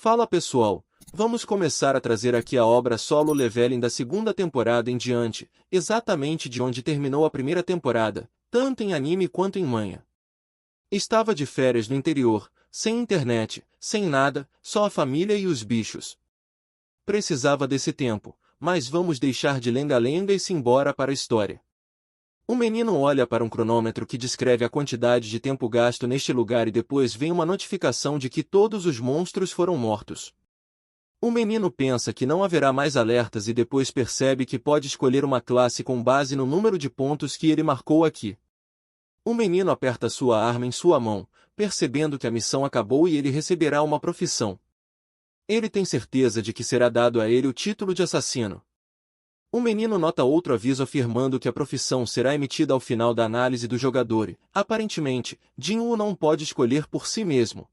Fala pessoal, vamos começar a trazer aqui a obra Solo Leveling da segunda temporada em diante, exatamente de onde terminou a primeira temporada, tanto em anime quanto em manhwa. Estava de férias no interior, sem internet, sem nada, só a família e os bichos. Precisava desse tempo, mas vamos deixar de lenga-lenga e simbora para a história. Um menino olha para um cronômetro que descreve a quantidade de tempo gasto neste lugar e depois vem uma notificação de que todos os monstros foram mortos. O menino pensa que não haverá mais alertas e depois percebe que pode escolher uma classe com base no número de pontos que ele marcou aqui. O menino aperta sua arma em sua mão, percebendo que a missão acabou e ele receberá uma profissão. Ele tem certeza de que será dado a ele o título de assassino. O menino nota outro aviso afirmando que a profissão será emitida ao final da análise do jogador e, aparentemente, Jin-Woo não pode escolher por si mesmo.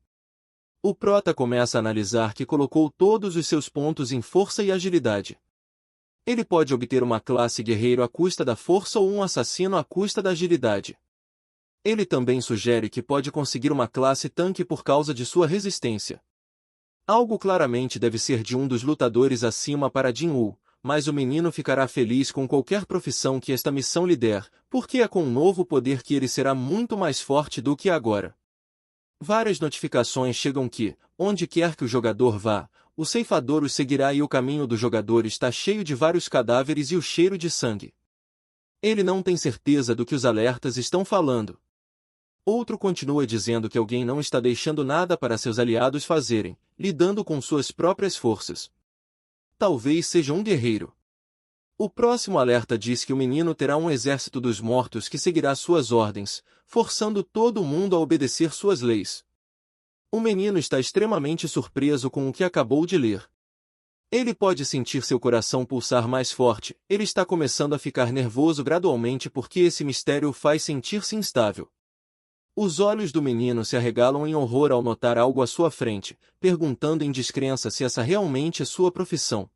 O prota começa a analisar que colocou todos os seus pontos em força e agilidade. Ele pode obter uma classe guerreiro à custa da força ou um assassino à custa da agilidade. Ele também sugere que pode conseguir uma classe tanque por causa de sua resistência. Algo claramente deve ser de um dos lutadores acima para Jin-Woo, mas o menino ficará feliz com qualquer profissão que esta missão lhe der, porque é com um novo poder que ele será muito mais forte do que agora. Várias notificações chegam que, onde quer que o jogador vá, o ceifador o seguirá e o caminho do jogador está cheio de vários cadáveres e o cheiro de sangue. Ele não tem certeza do que os alertas estão falando. Outro continua dizendo que alguém não está deixando nada para seus aliados fazerem, lidando com suas próprias forças. Talvez seja um guerreiro. O próximo alerta diz que o menino terá um exército dos mortos que seguirá suas ordens, forçando todo mundo a obedecer suas leis. O menino está extremamente surpreso com o que acabou de ler. Ele pode sentir seu coração pulsar mais forte, ele está começando a ficar nervoso gradualmente porque esse mistério o faz sentir-se instável. Os olhos do menino se arregalam em horror ao notar algo à sua frente, perguntando em descrença se essa realmente é sua profissão.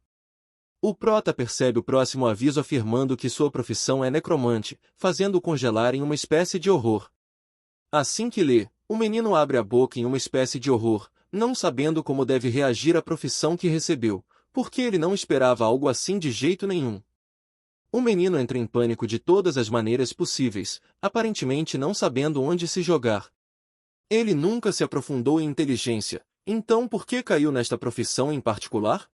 O prota percebe o próximo aviso afirmando que sua profissão é necromante, fazendo-o congelar em uma espécie de horror. Assim que lê, o menino abre a boca em uma espécie de horror, não sabendo como deve reagir à profissão que recebeu, porque ele não esperava algo assim de jeito nenhum. O menino entra em pânico de todas as maneiras possíveis, aparentemente não sabendo onde se jogar. Ele nunca se aprofundou em inteligência, então por que caiu nesta profissão em particular?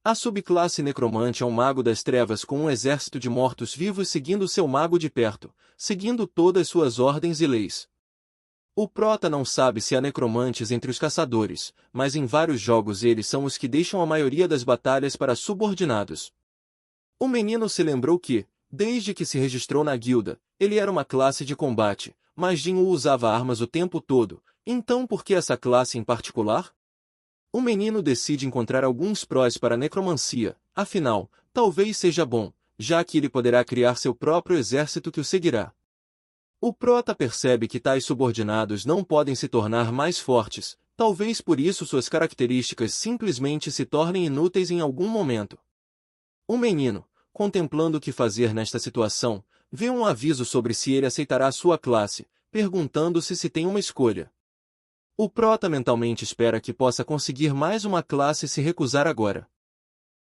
A subclasse necromante é um mago das trevas com um exército de mortos-vivos seguindo seu mago de perto, seguindo todas suas ordens e leis. O prota não sabe se há necromantes entre os caçadores, mas em vários jogos eles são os que deixam a maioria das batalhas para subordinados. O menino se lembrou que, desde que se registrou na guilda, ele era uma classe de combate, mas Jin-Woo usava armas o tempo todo, então por que essa classe em particular? O menino decide encontrar alguns prós para a necromancia, afinal, talvez seja bom, já que ele poderá criar seu próprio exército que o seguirá. O prota percebe que tais subordinados não podem se tornar mais fortes, talvez por isso suas características simplesmente se tornem inúteis em algum momento. O menino, contemplando o que fazer nesta situação, vê um aviso sobre se ele aceitará sua classe, perguntando-se se tem uma escolha. O prota mentalmente espera que possa conseguir mais uma classe se recusar agora.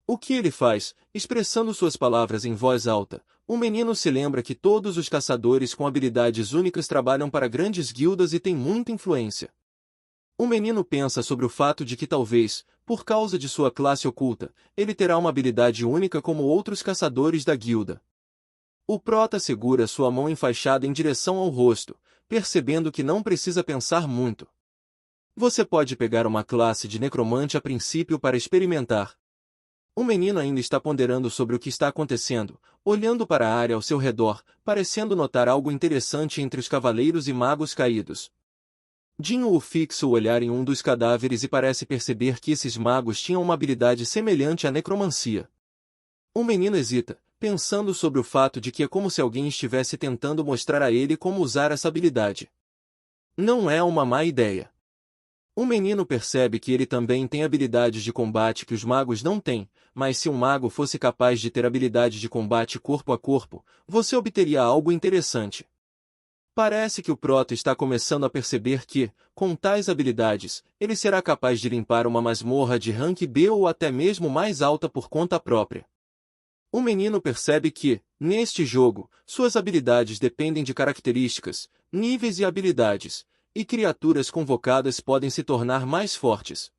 O que ele faz, expressando suas palavras em voz alta, o menino se lembra que todos os caçadores com habilidades únicas trabalham para grandes guildas e têm muita influência. O menino pensa sobre o fato de que talvez, por causa de sua classe oculta, ele terá uma habilidade única como outros caçadores da guilda. O prota segura sua mão enfaixada em direção ao rosto, percebendo que não precisa pensar muito. Você pode pegar uma classe de necromante a princípio para experimentar. O menino ainda está ponderando sobre o que está acontecendo, olhando para a área ao seu redor, parecendo notar algo interessante entre os cavaleiros e magos caídos. Jin-Woo fixa o olhar em um dos cadáveres e parece perceber que esses magos tinham uma habilidade semelhante à necromancia. O menino hesita, pensando sobre o fato de que é como se alguém estivesse tentando mostrar a ele como usar essa habilidade. Não é uma má ideia. O menino percebe que ele também tem habilidades de combate que os magos não têm, mas se um mago fosse capaz de ter habilidade de combate corpo a corpo, você obteria algo interessante. Parece que o Proto está começando a perceber que, com tais habilidades, ele será capaz de limpar uma masmorra de rank B ou até mesmo mais alta por conta própria. O menino percebe que, neste jogo, suas habilidades dependem de características, níveis e habilidades, e criaturas convocadas podem se tornar mais fortes.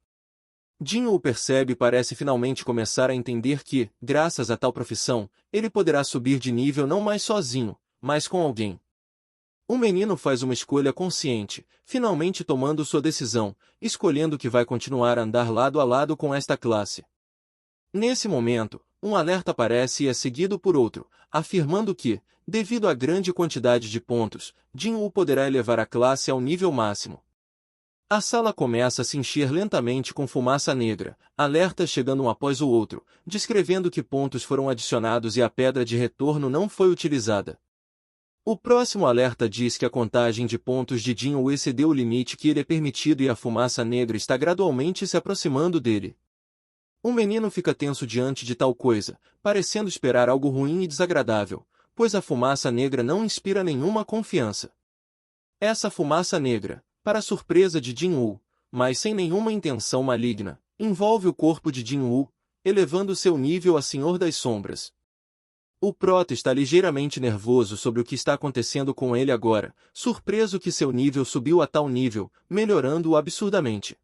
Dinho o percebe e parece finalmente começar a entender que, graças a tal profissão, ele poderá subir de nível não mais sozinho, mas com alguém. O menino faz uma escolha consciente, finalmente tomando sua decisão, escolhendo que vai continuar a andar lado a lado com esta classe. Nesse momento, um alerta aparece e é seguido por outro, afirmando que, devido à grande quantidade de pontos, Dinho poderá elevar a classe ao nível máximo. A sala começa a se encher lentamente com fumaça negra, alertas chegando um após o outro, descrevendo que pontos foram adicionados e a pedra de retorno não foi utilizada. O próximo alerta diz que a contagem de pontos de Dinho excedeu o limite que ele é permitido e a fumaça negra está gradualmente se aproximando dele. O menino fica tenso diante de tal coisa, parecendo esperar algo ruim e desagradável, pois a fumaça negra não inspira nenhuma confiança. Essa fumaça negra, para a surpresa de Jin-Woo, mas sem nenhuma intenção maligna, envolve o corpo de Jin-Woo, elevando seu nível a Senhor das Sombras. O Proto está ligeiramente nervoso sobre o que está acontecendo com ele agora, surpreso que seu nível subiu a tal nível, melhorando-o absurdamente.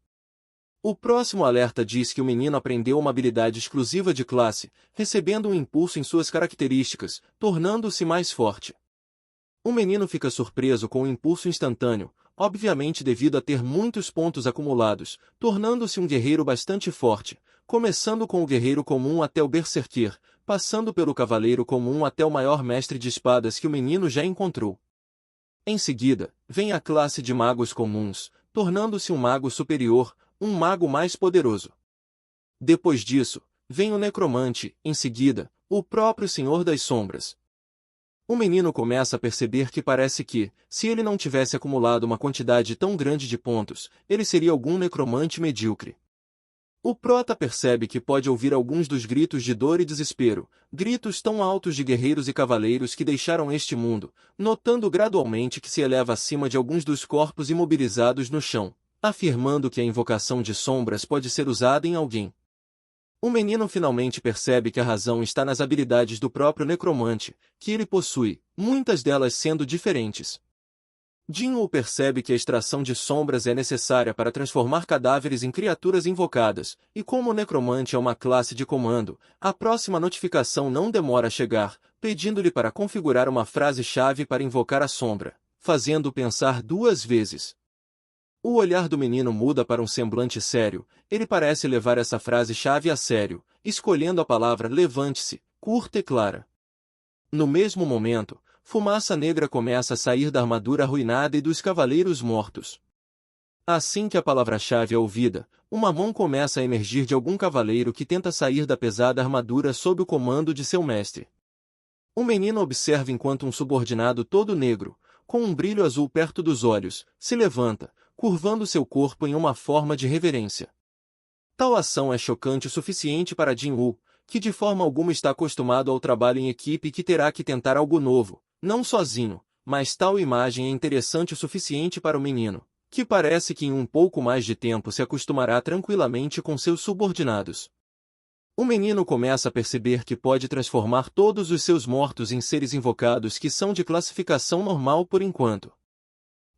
O próximo alerta diz que o menino aprendeu uma habilidade exclusiva de classe, recebendo um impulso em suas características, tornando-se mais forte. O menino fica surpreso com o impulso instantâneo, obviamente devido a ter muitos pontos acumulados, tornando-se um guerreiro bastante forte, começando com o guerreiro comum até o berserker, passando pelo cavaleiro comum até o maior mestre de espadas que o menino já encontrou. Em seguida, vem a classe de magos comuns, tornando-se um mago superior, um mago mais poderoso. Depois disso, vem o necromante, em seguida, o próprio Senhor das Sombras. O menino começa a perceber que parece que, se ele não tivesse acumulado uma quantidade tão grande de pontos, ele seria algum necromante medíocre. O Prota percebe que pode ouvir alguns dos gritos de dor e desespero, gritos tão altos de guerreiros e cavaleiros que deixaram este mundo, notando gradualmente que se eleva acima de alguns dos corpos imobilizados no chão, afirmando que a invocação de sombras pode ser usada em alguém. O menino finalmente percebe que a razão está nas habilidades do próprio necromante, que ele possui, muitas delas sendo diferentes. Dinho percebe que a extração de sombras é necessária para transformar cadáveres em criaturas invocadas, e como o necromante é uma classe de comando, a próxima notificação não demora a chegar, pedindo-lhe para configurar uma frase-chave para invocar a sombra, fazendo-o pensar 2 vezes. O olhar do menino muda para um semblante sério, ele parece levar essa frase-chave a sério, escolhendo a palavra levante-se, curta e clara. No mesmo momento, fumaça negra começa a sair da armadura arruinada e dos cavaleiros mortos. Assim que a palavra-chave é ouvida, uma mão começa a emergir de algum cavaleiro que tenta sair da pesada armadura sob o comando de seu mestre. O menino observa enquanto um subordinado todo negro, com um brilho azul perto dos olhos, se levanta, curvando seu corpo em uma forma de reverência. Tal ação é chocante o suficiente para Jin-Woo, que de forma alguma está acostumado ao trabalho em equipe e que terá que tentar algo novo, não sozinho, mas tal imagem é interessante o suficiente para o menino, que parece que em um pouco mais de tempo se acostumará tranquilamente com seus subordinados. O menino começa a perceber que pode transformar todos os seus mortos em seres invocados que são de classificação normal por enquanto.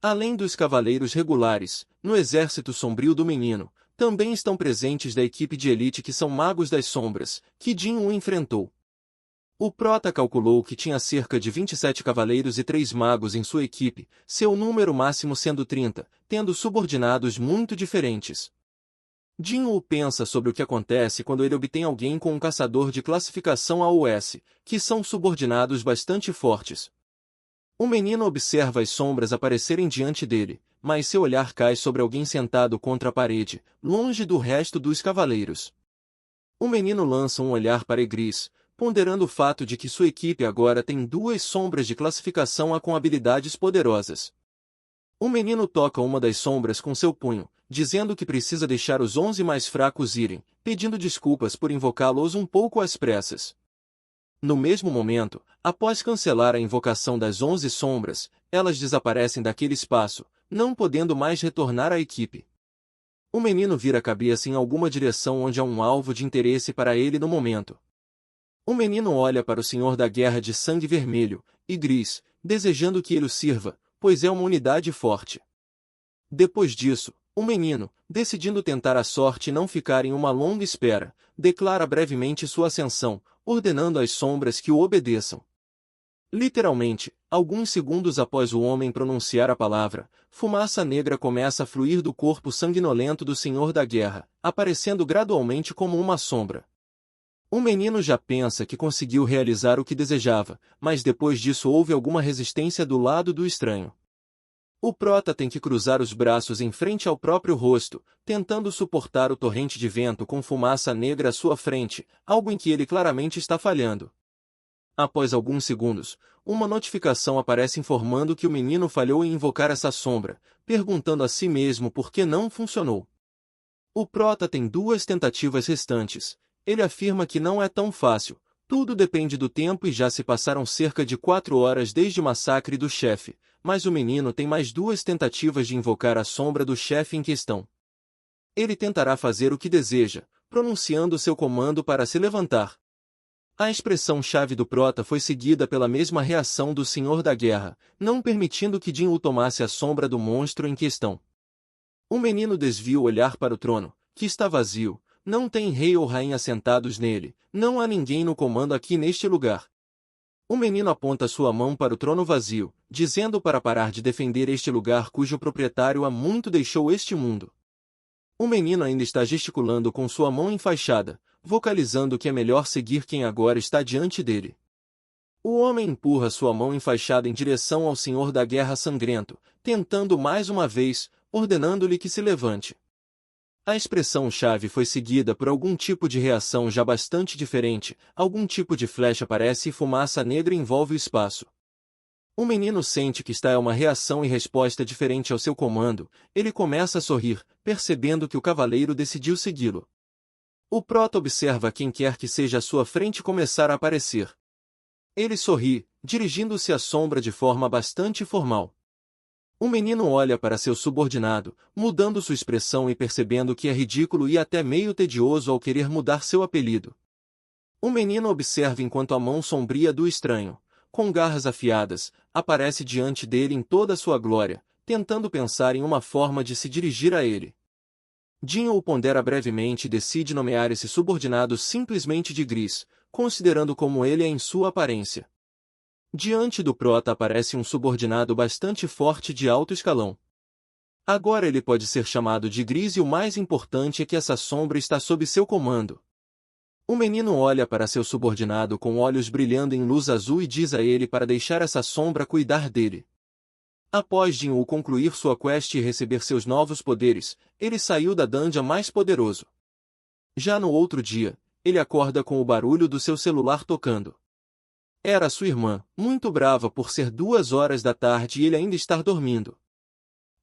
Além dos cavaleiros regulares, no exército sombrio do menino, também estão presentes da equipe de elite que são magos das sombras, que Jin-Woo enfrentou. O Prota calculou que tinha cerca de 27 cavaleiros e 3 magos em sua equipe, seu número máximo sendo 30, tendo subordinados muito diferentes. Jin-Woo pensa sobre o que acontece quando ele obtém alguém com um caçador de classificação AOS, que são subordinados bastante fortes. O menino observa as sombras aparecerem diante dele, mas seu olhar cai sobre alguém sentado contra a parede, longe do resto dos cavaleiros. O menino lança um olhar para Egris, ponderando o fato de que sua equipe agora tem 2 sombras de classificação A com habilidades poderosas. O menino toca uma das sombras com seu punho, dizendo que precisa deixar os 11 mais fracos irem, pedindo desculpas por invocá-los um pouco às pressas. No mesmo momento, Após cancelar a invocação das 11 sombras, elas desaparecem daquele espaço, não podendo mais retornar à equipe. O menino vira a cabeça em alguma direção onde há um alvo de interesse para ele no momento. O menino olha para o Senhor da Guerra de sangue vermelho e gris, desejando que ele o sirva, pois é uma unidade forte. Depois disso, o menino, decidindo tentar a sorte e não ficar em uma longa espera, declara brevemente sua ascensão, ordenando às sombras que o obedeçam. Literalmente, alguns segundos após o homem pronunciar a palavra, fumaça negra começa a fluir do corpo sanguinolento do Senhor da Guerra, aparecendo gradualmente como uma sombra. O menino já pensa que conseguiu realizar o que desejava, mas depois disso houve alguma resistência do lado do estranho. O prota tem que cruzar os braços em frente ao próprio rosto, tentando suportar o torrente de vento com fumaça negra à sua frente, algo em que ele claramente está falhando. Após alguns segundos, uma notificação aparece informando que o menino falhou em invocar essa sombra, perguntando a si mesmo por que não funcionou. O prota tem 2 tentativas restantes. Ele afirma que não é tão fácil, tudo depende do tempo e já se passaram cerca de 4 horas desde o massacre do chefe, mas o menino tem mais 2 tentativas de invocar a sombra do chefe em questão. Ele tentará fazer o que deseja, pronunciando seu comando para se levantar. A expressão-chave do prota foi seguida pela mesma reação do Senhor da Guerra, não permitindo que Jin tomasse a sombra do monstro em questão. O menino desvia o olhar para o trono, que está vazio. Não tem rei ou rainha sentados nele, não há ninguém no comando aqui neste lugar. O menino aponta sua mão para o trono vazio, dizendo para parar de defender este lugar cujo proprietário há muito deixou este mundo. O menino ainda está gesticulando com sua mão enfaixada, vocalizando que é melhor seguir quem agora está diante dele. O homem empurra sua mão enfaixada em direção ao Senhor da Guerra sangrento, tentando mais uma vez, ordenando-lhe que se levante. A expressão-chave foi seguida por algum tipo de reação já bastante diferente, algum tipo de flecha aparece e fumaça negra envolve o espaço. O menino sente que está uma reação e resposta diferente ao seu comando, ele começa a sorrir, percebendo que o cavaleiro decidiu segui-lo. O prota observa quem quer que seja à sua frente começar a aparecer. Ele sorri, dirigindo-se à sombra de forma bastante formal. O menino olha para seu subordinado, mudando sua expressão e percebendo que é ridículo e até meio tedioso ao querer mudar seu apelido. O menino observa enquanto a mão sombria do estranho, com garras afiadas, aparece diante dele em toda a sua glória, tentando pensar em uma forma de se dirigir a ele. Jin o pondera brevemente e decide nomear esse subordinado simplesmente de Gris, considerando como ele é em sua aparência. Diante do prota aparece um subordinado bastante forte de alto escalão. Agora ele pode ser chamado de Gris e o mais importante é que essa sombra está sob seu comando. O menino olha para seu subordinado com olhos brilhando em luz azul e diz a ele para deixar essa sombra cuidar dele. Após Jin concluir sua quest e receber seus novos poderes, ele saiu da dungeon mais poderoso. Já no outro dia, ele acorda com o barulho do seu celular tocando. Era sua irmã, muito brava por ser 2 horas da tarde e ele ainda estar dormindo.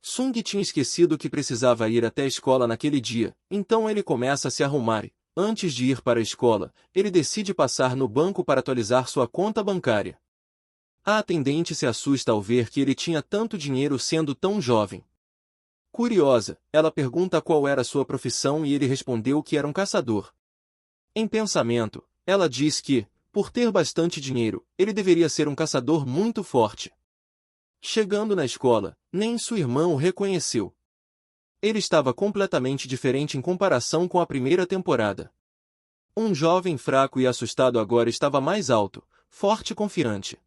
Sung tinha esquecido que precisava ir até a escola naquele dia, então ele começa a se arrumar e, antes de ir para a escola, ele decide passar no banco para atualizar sua conta bancária. A atendente se assusta ao ver que ele tinha tanto dinheiro sendo tão jovem. Curiosa, ela pergunta qual era sua profissão e ele respondeu que era um caçador. Em pensamento, ela diz que, por ter bastante dinheiro, ele deveria ser um caçador muito forte. Chegando na escola, nem sua irmã o reconheceu. Ele estava completamente diferente em comparação com a primeira temporada. Um jovem fraco e assustado agora estava mais alto, forte e confiante.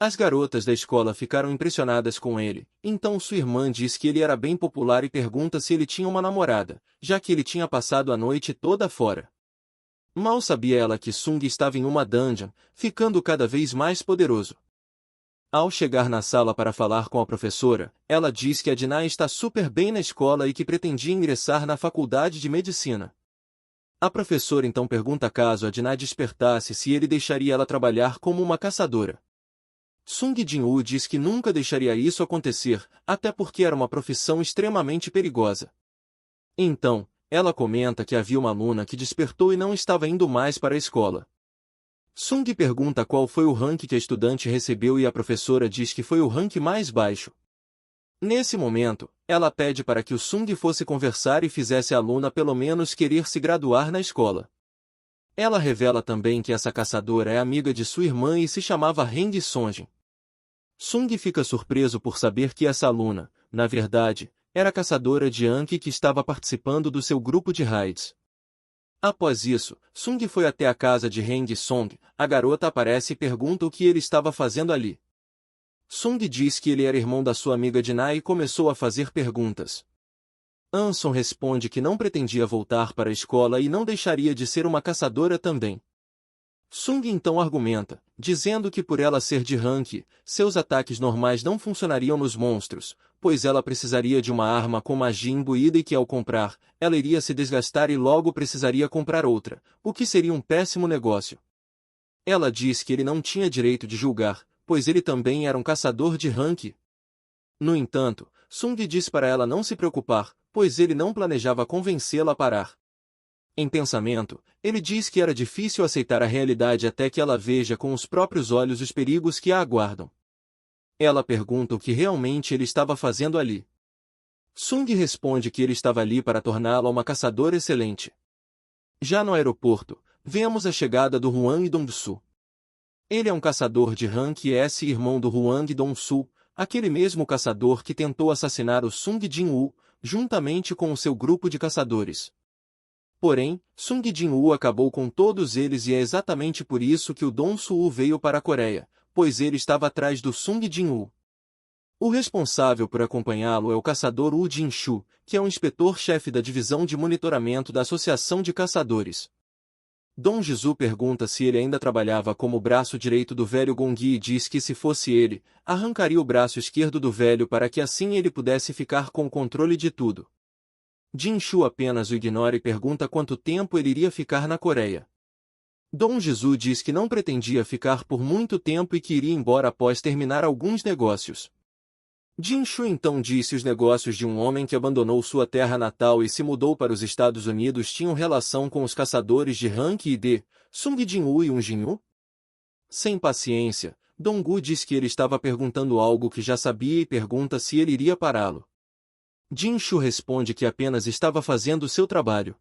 As garotas da escola ficaram impressionadas com ele, então sua irmã diz que ele era bem popular e pergunta se ele tinha uma namorada, já que ele tinha passado a noite toda fora. Mal sabia ela que Sung estava em uma dungeon, ficando cada vez mais poderoso. Ao chegar na sala para falar com a professora, ela diz que a Dinah está super bem na escola e que pretendia ingressar na faculdade de medicina. A professora então pergunta caso a Dinah despertasse se ele deixaria ela trabalhar como uma caçadora. Sung Jin-woo diz que nunca deixaria isso acontecer, até porque era uma profissão extremamente perigosa. Então, ela comenta que havia uma aluna que despertou e não estava indo mais para a escola. Sung pergunta qual foi o rank que a estudante recebeu e a professora diz que foi o rank mais baixo. Nesse momento, ela pede para que o Sung fosse conversar e fizesse a aluna pelo menos querer se graduar na escola. Ela revela também que essa caçadora é amiga de sua irmã e se chamava Heng Sonjin. Sung fica surpreso por saber que essa aluna, na verdade, era a caçadora de Anki que estava participando do seu grupo de raids. Após isso, Sung foi até a casa de Heng Song, a garota aparece e pergunta o que ele estava fazendo ali. Sung diz que ele era irmão da sua amiga Dina e começou a fazer perguntas. Anson responde que não pretendia voltar para a escola e não deixaria de ser uma caçadora também. Sung então argumenta, dizendo que por ela ser de rank, seus ataques normais não funcionariam nos monstros, pois ela precisaria de uma arma com magia imbuída e que ao comprar, ela iria se desgastar e logo precisaria comprar outra, o que seria um péssimo negócio. Ela diz que ele não tinha direito de julgar, pois ele também era um caçador de rank. No entanto, Sung diz para ela não se preocupar, pois ele não planejava convencê-la a parar. Em pensamento, ele diz que era difícil aceitar a realidade até que ela veja com os próprios olhos os perigos que a aguardam. Ela pergunta o que realmente ele estava fazendo ali. Sung responde que ele estava ali para torná-la uma caçadora excelente. Já no aeroporto, vemos a chegada do Huang Dongsu. Ele é um caçador de rank S e irmão do Huang Dongsu, aquele mesmo caçador que tentou assassinar o Sung Jin-woo, juntamente com o seu grupo de caçadores. Porém, Sung Jin-woo acabou com todos eles e é exatamente por isso que o Dong-soo veio para a Coreia, pois ele estava atrás do Sung Jin-woo. O responsável por acompanhá-lo é o caçador Woo Jin-shu, que é o inspetor-chefe da divisão de monitoramento da Associação de Caçadores. Dong Jisoo pergunta se ele ainda trabalhava como braço direito do velho Gongyi e diz que se fosse ele, arrancaria o braço esquerdo do velho para que assim ele pudesse ficar com o controle de tudo. Jin-shu apenas o ignora e pergunta quanto tempo ele iria ficar na Coreia. Dong Jisoo diz que não pretendia ficar por muito tempo e que iria embora após terminar alguns negócios. Jin-shu então disse os negócios de um homem que abandonou sua terra natal e se mudou para os Estados Unidos tinham relação com os caçadores de rank e de Sung Jin-woo e Jin-woo? Sem paciência, Dong-gu diz que ele estava perguntando algo que já sabia e pergunta se ele iria pará-lo. Jin-shu responde que apenas estava fazendo seu trabalho.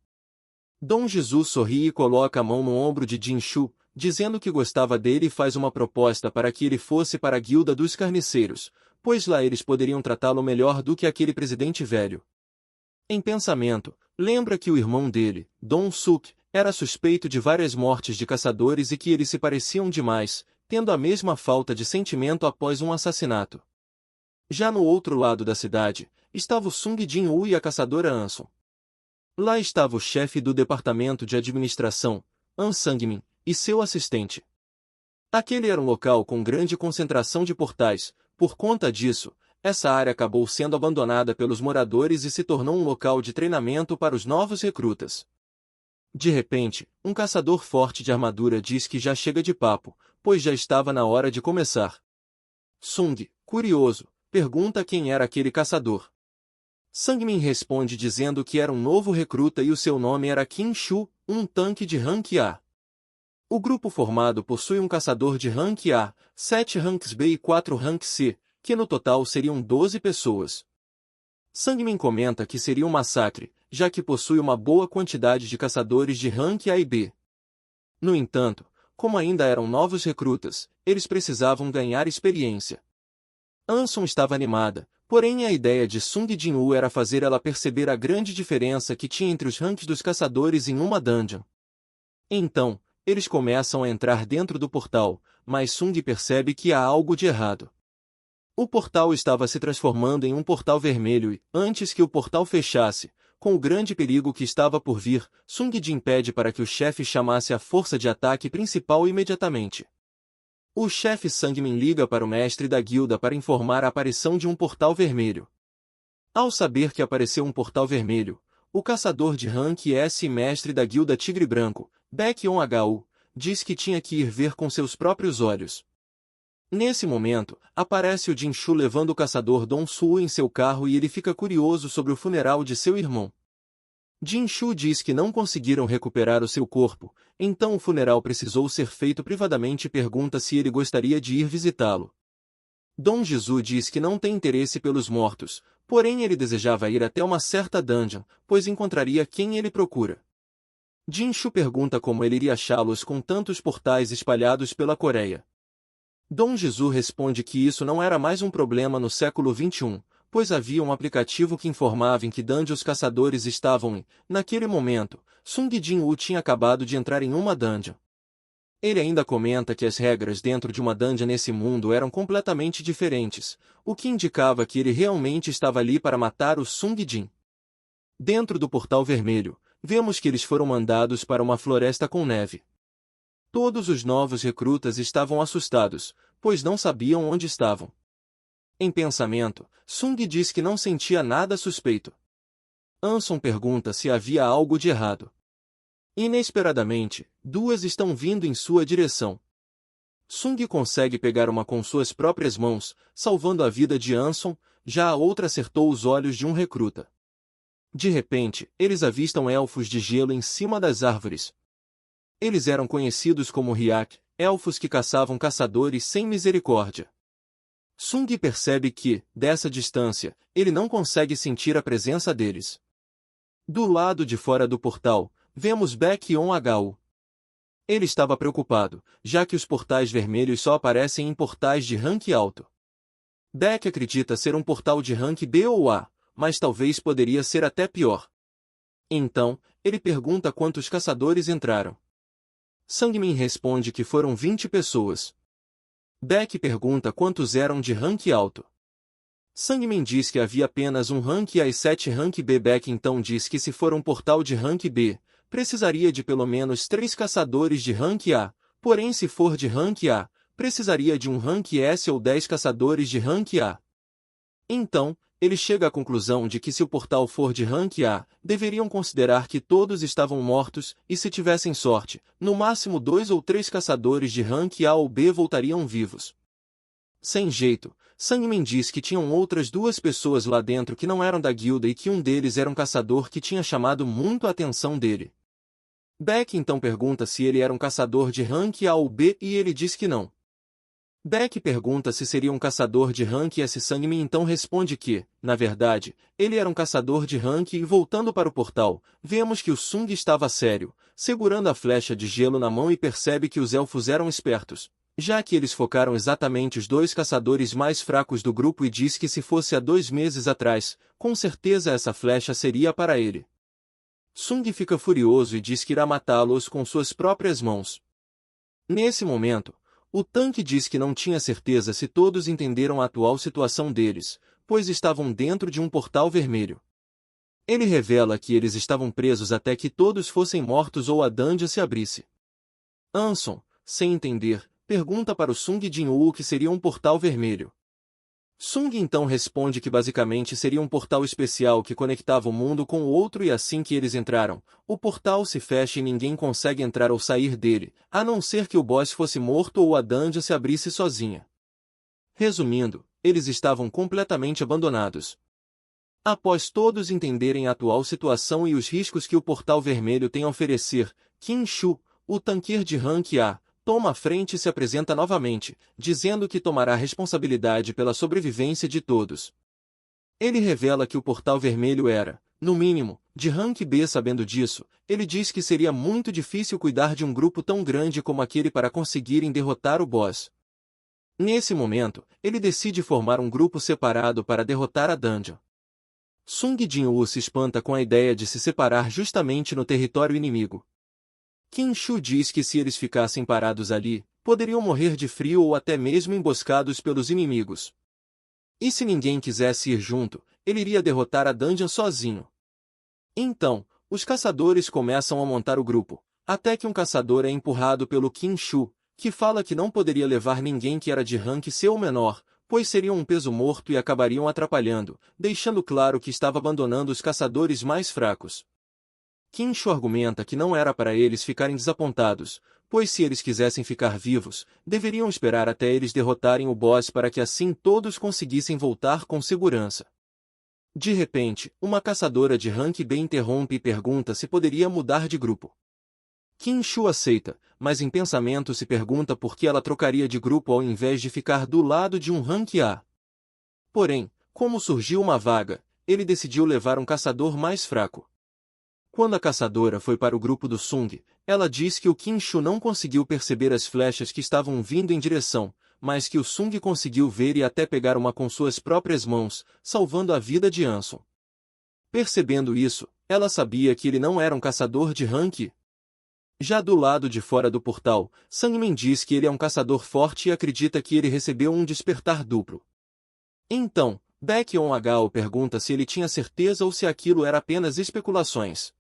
Dong Jisoo sorri e coloca a mão no ombro de Jin-shu, dizendo que gostava dele e faz uma proposta para que ele fosse para a guilda dos carniceiros, pois lá eles poderiam tratá-lo melhor do que aquele presidente velho. Em pensamento, lembra que o irmão dele, Dong-suk, era suspeito de várias mortes de caçadores e que eles se pareciam demais, tendo a mesma falta de sentimento após um assassinato. Já no outro lado da cidade, estava o Sung Jin-woo e a caçadora Anson. Lá estava o chefe do departamento de administração, An Sang-min, e seu assistente. Aquele era um local com grande concentração de portais, por conta disso, essa área acabou sendo abandonada pelos moradores e se tornou um local de treinamento para os novos recrutas. De repente, um caçador forte de armadura diz que já chega de papo, pois já estava na hora de começar. Sung, curioso, pergunta quem era aquele caçador. Sang-min responde dizendo que era um novo recruta e o seu nome era Kim Shu, um tanque de rank A. O grupo formado possui um caçador de rank A, 7 ranks B e 4 ranks C, que no total seriam 12 pessoas. Sang-min comenta que seria um massacre, já que possui uma boa quantidade de caçadores de rank A e B. No entanto, como ainda eram novos recrutas, eles precisavam ganhar experiência. Anson estava animada, porém a ideia de Sung Jin-woo era fazer ela perceber a grande diferença que tinha entre os ranks dos caçadores em uma dungeon. Então, eles começam a entrar dentro do portal, mas Sung percebe que há algo de errado. O portal estava se transformando em um portal vermelho e, antes que o portal fechasse, com o grande perigo que estava por vir, Sung Jin pede para que o chefe chamasse a força de ataque principal imediatamente. O chefe Sang-min liga para o mestre da guilda para informar a aparição de um portal vermelho. Ao saber que apareceu um portal vermelho, o caçador de rank S e mestre da guilda Tigre Branco, Baekhyun-hu, diz que tinha que ir ver com seus próprios olhos. Nesse momento, aparece o Jin-shu levando o caçador Dong-soo em seu carro e ele fica curioso sobre o funeral de seu irmão. Jinshu diz que não conseguiram recuperar o seu corpo, então o funeral precisou ser feito privadamente e pergunta se ele gostaria de ir visitá-lo. Dom Jizu diz que não tem interesse pelos mortos, porém ele desejava ir até uma certa dungeon, pois encontraria quem ele procura. Jinshu pergunta como ele iria achá-los com tantos portais espalhados pela Coreia. Dom Jizu responde que isso não era mais um problema no século XXI, pois havia um aplicativo que informava em que dungeon os caçadores estavam e, naquele momento, Sung Jin-woo tinha acabado de entrar em uma dungeon. Ele ainda comenta que as regras dentro de uma dungeon nesse mundo eram completamente diferentes, o que indicava que ele realmente estava ali para matar o Sung Jin. Dentro do Portal Vermelho, vemos que eles foram mandados para uma floresta com neve. Todos os novos recrutas estavam assustados, pois não sabiam onde estavam. Em pensamento, Sung diz que não sentia nada suspeito. Anson pergunta se havia algo de errado. Inesperadamente, duas estão vindo em sua direção. Sung consegue pegar uma com suas próprias mãos, salvando a vida de Anson, já a outra acertou os olhos de um recruta. De repente, eles avistam elfos de gelo em cima das árvores. Eles eram conhecidos como Ryak, elfos que caçavam caçadores sem misericórdia. Sung percebe que, dessa distância, ele não consegue sentir a presença deles. Do lado de fora do portal, vemos Baekhyun-hu. Ele estava preocupado, já que os portais vermelhos só aparecem em portais de rank alto. Baek acredita ser um portal de rank B ou A, mas talvez poderia ser até pior. Então, ele pergunta quantos caçadores entraram. Sangmin responde que foram 20 pessoas. Baek pergunta quantos eram de rank alto. Sangmin diz que havia apenas um rank A e 7 rank B. Baek então diz que se for um portal de rank B, precisaria de pelo menos 3 caçadores de rank A, porém se for de rank A, precisaria de um rank S ou 10 caçadores de rank A. Então, ele chega à conclusão de que se o portal for de rank A, deveriam considerar que todos estavam mortos, e se tivessem sorte, no máximo 2 ou 3 caçadores de rank A ou B voltariam vivos. Sem jeito, Sangmin diz que tinham outras 2 pessoas lá dentro que não eram da guilda e que um deles era um caçador que tinha chamado muito a atenção dele. Baek então pergunta se ele era um caçador de rank A ou B e ele diz que não. Baek pergunta se seria um caçador de rank S. Sangmin então responde que, na verdade, ele era um caçador de rank e voltando para o portal, vemos que o Sung estava sério, segurando a flecha de gelo na mão e percebe que os elfos eram espertos, já que eles focaram exatamente os 2 caçadores mais fracos do grupo e diz que se fosse há 2 meses atrás, com certeza essa flecha seria para ele. Sung fica furioso e diz que irá matá-los com suas próprias mãos. Nesse momento, o tanque diz que não tinha certeza se todos entenderam a atual situação deles, pois estavam dentro de um portal vermelho. Ele revela que eles estavam presos até que todos fossem mortos ou a dungeon se abrisse. Anson, sem entender, pergunta para o Sung Jin-woo o que seria um portal vermelho. Sung então responde que basicamente seria um portal especial que conectava o mundo com o outro e assim que eles entraram, o portal se fecha e ninguém consegue entrar ou sair dele, a não ser que o boss fosse morto ou a dungeon se abrisse sozinha. Resumindo, eles estavam completamente abandonados. Após todos entenderem a atual situação e os riscos que o portal vermelho tem a oferecer, Qin Shu, o tanqueiro de rank A, toma a frente e se apresenta novamente, dizendo que tomará responsabilidade pela sobrevivência de todos. Ele revela que o portal vermelho era, no mínimo, de rank B. Sabendo disso, ele diz que seria muito difícil cuidar de um grupo tão grande como aquele para conseguirem derrotar o boss. Nesse momento, ele decide formar um grupo separado para derrotar a dungeon. Sung Jin-woo se espanta com a ideia de se separar justamente no território inimigo. Qin Shu diz que se eles ficassem parados ali, poderiam morrer de frio ou até mesmo emboscados pelos inimigos. E se ninguém quisesse ir junto, ele iria derrotar a dungeon sozinho. Então, os caçadores começam a montar o grupo, até que um caçador é empurrado pelo Qin Shu, que fala que não poderia levar ninguém que era de rank C ou menor, pois seriam um peso morto e acabariam atrapalhando, deixando claro que estava abandonando os caçadores mais fracos. Qin Shu argumenta que não era para eles ficarem desapontados, pois se eles quisessem ficar vivos, deveriam esperar até eles derrotarem o boss para que assim todos conseguissem voltar com segurança. De repente, uma caçadora de rank B interrompe e pergunta se poderia mudar de grupo. Qin Shu aceita, mas em pensamento se pergunta por que ela trocaria de grupo ao invés de ficar do lado de um rank A. Porém, como surgiu uma vaga, ele decidiu levar um caçador mais fraco. Quando a caçadora foi para o grupo do Sung, ela diz que o Qin Shu não conseguiu perceber as flechas que estavam vindo em direção, mas que o Sung conseguiu ver e até pegar uma com suas próprias mãos, salvando a vida de Anson. Percebendo isso, ela sabia que ele não era um caçador de rank. Já do lado de fora do portal, Sangmin diz que ele é um caçador forte e acredita que ele recebeu um despertar duplo. Então, Baekhyun-Hagao pergunta se ele tinha certeza ou se aquilo era apenas especulações.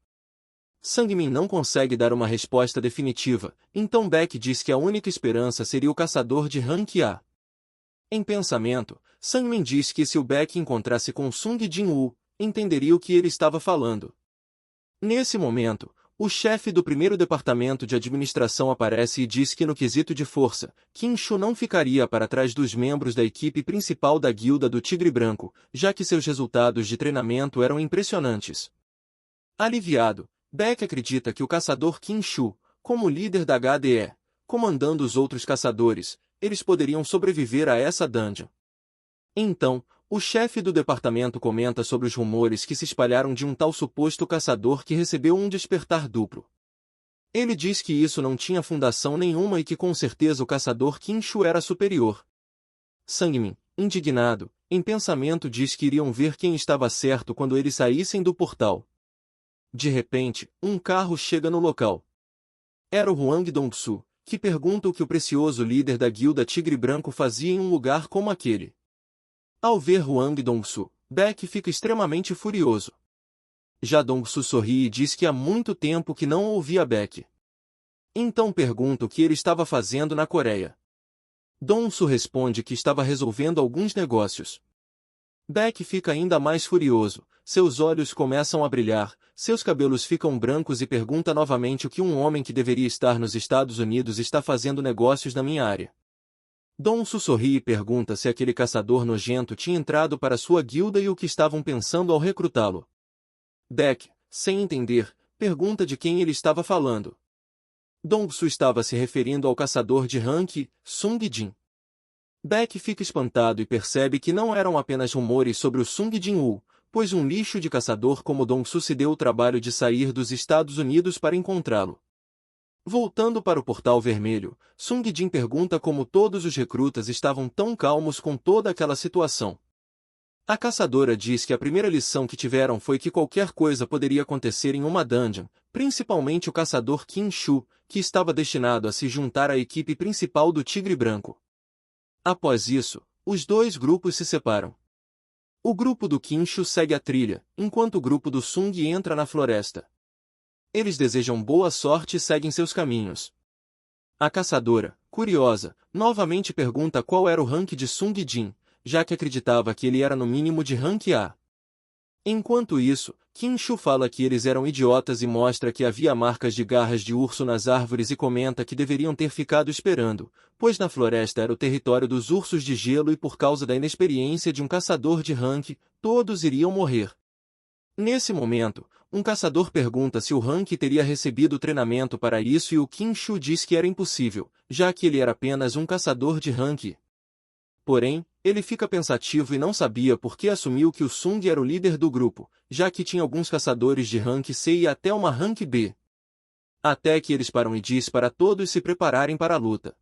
Sangmin não consegue dar uma resposta definitiva, então Baek diz que a única esperança seria o caçador de rank A. Em pensamento, Sangmin diz que se o Baek encontrasse com Sung Jin-woo, entenderia o que ele estava falando. Nesse momento, o chefe do primeiro departamento de administração aparece e diz que no quesito de força, Qin Shu não ficaria para trás dos membros da equipe principal da guilda do Tigre Branco, já que seus resultados de treinamento eram impressionantes. Aliviado, Baek acredita que o caçador Qin Shu, como líder da HDE, comandando os outros caçadores, eles poderiam sobreviver a essa dungeon. Então, o chefe do departamento comenta sobre os rumores que se espalharam de um tal suposto caçador que recebeu um despertar duplo. Ele diz que isso não tinha fundação nenhuma e que com certeza o caçador Qin Shu era superior. Sangmin, indignado, em pensamento diz que iriam ver quem estava certo quando eles saíssem do portal. De repente, um carro chega no local. Era o Huang Dongsu, que pergunta o que o precioso líder da guilda Tigre Branco fazia em um lugar como aquele. Ao ver Huang Dongsu, Baek fica extremamente furioso. Já Dongsu sorri e diz que há muito tempo que não ouvia Baek. Então pergunta o que ele estava fazendo na Coreia. Dongsu responde que estava resolvendo alguns negócios. Baek fica ainda mais furioso, seus olhos começam a brilhar, seus cabelos ficam brancos e pergunta novamente o que um homem que deveria estar nos Estados Unidos está fazendo negócios na minha área. Dongsu sorri e pergunta se aquele caçador nojento tinha entrado para sua guilda e o que estavam pensando ao recrutá-lo. Baek, sem entender, pergunta de quem ele estava falando. Dongsu estava se referindo ao caçador de rank, Sung Jin. Baek fica espantado e percebe que não eram apenas rumores sobre o Sung Jin-woo, pois um lixo de caçador como Dongsu se deu o trabalho de sair dos Estados Unidos para encontrá-lo. Voltando para o portal vermelho, Sung Jin pergunta como todos os recrutas estavam tão calmos com toda aquela situação. A caçadora diz que a primeira lição que tiveram foi que qualquer coisa poderia acontecer em uma dungeon, principalmente o caçador Qin Shu, que estava destinado a se juntar à equipe principal do Tigre Branco. Após isso, os dois grupos se separam. O grupo do Qin Shu segue a trilha, enquanto o grupo do Sung entra na floresta. Eles desejam boa sorte e seguem seus caminhos. A caçadora, curiosa, novamente pergunta qual era o rank de Sung Jin, já que acreditava que ele era no mínimo de rank A. Enquanto isso, Qin Shu fala que eles eram idiotas e mostra que havia marcas de garras de urso nas árvores e comenta que deveriam ter ficado esperando, pois na floresta era o território dos ursos de gelo e por causa da inexperiência de um caçador de rank, todos iriam morrer. Nesse momento, um caçador pergunta se o rank teria recebido treinamento para isso e o Qin Shu diz que era impossível, já que ele era apenas um caçador de rank. Porém, ele fica pensativo e não sabia por que assumiu que o Sung era o líder do grupo, já que tinha alguns caçadores de rank C e até uma rank B. Até que eles param e diz para todos se prepararem para a luta.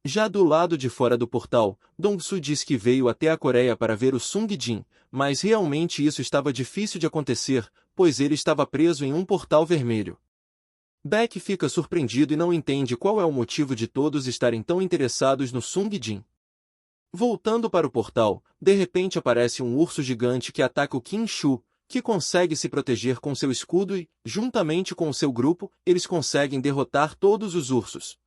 Já do lado de fora do portal, Dongsu diz que veio até a Coreia para ver o Sung Jin, mas realmente isso estava difícil de acontecer, pois ele estava preso em um portal vermelho. Baek fica surpreendido e não entende qual é o motivo de todos estarem tão interessados no Sung Jin. Voltando para o portal, de repente aparece um urso gigante que ataca o Qin Shu, que consegue se proteger com seu escudo e, juntamente com o seu grupo, eles conseguem derrotar todos os ursos.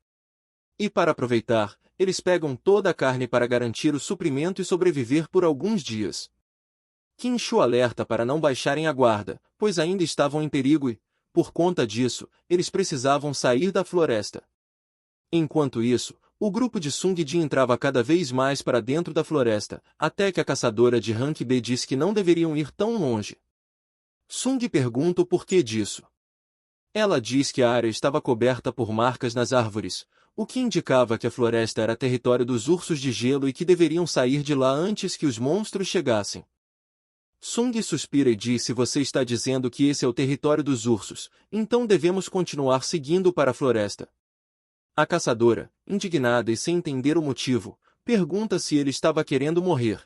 E para aproveitar, eles pegam toda a carne para garantir o suprimento e sobreviver por alguns dias. Qin Shu alerta para não baixarem a guarda, pois ainda estavam em perigo e, por conta disso, eles precisavam sair da floresta. Enquanto isso, O grupo de Sung Jin entrava cada vez mais para dentro da floresta, até que a caçadora de Rank B disse que não deveriam ir tão longe. Sung pergunta o porquê disso. Ela diz que a área estava coberta por marcas nas árvores, o que indicava que a floresta era território dos ursos de gelo e que deveriam sair de lá antes que os monstros chegassem. Sung suspira e diz: se você está dizendo que esse é o território dos ursos, então devemos continuar seguindo para a floresta. A caçadora, indignada e sem entender o motivo, pergunta se ele estava querendo morrer.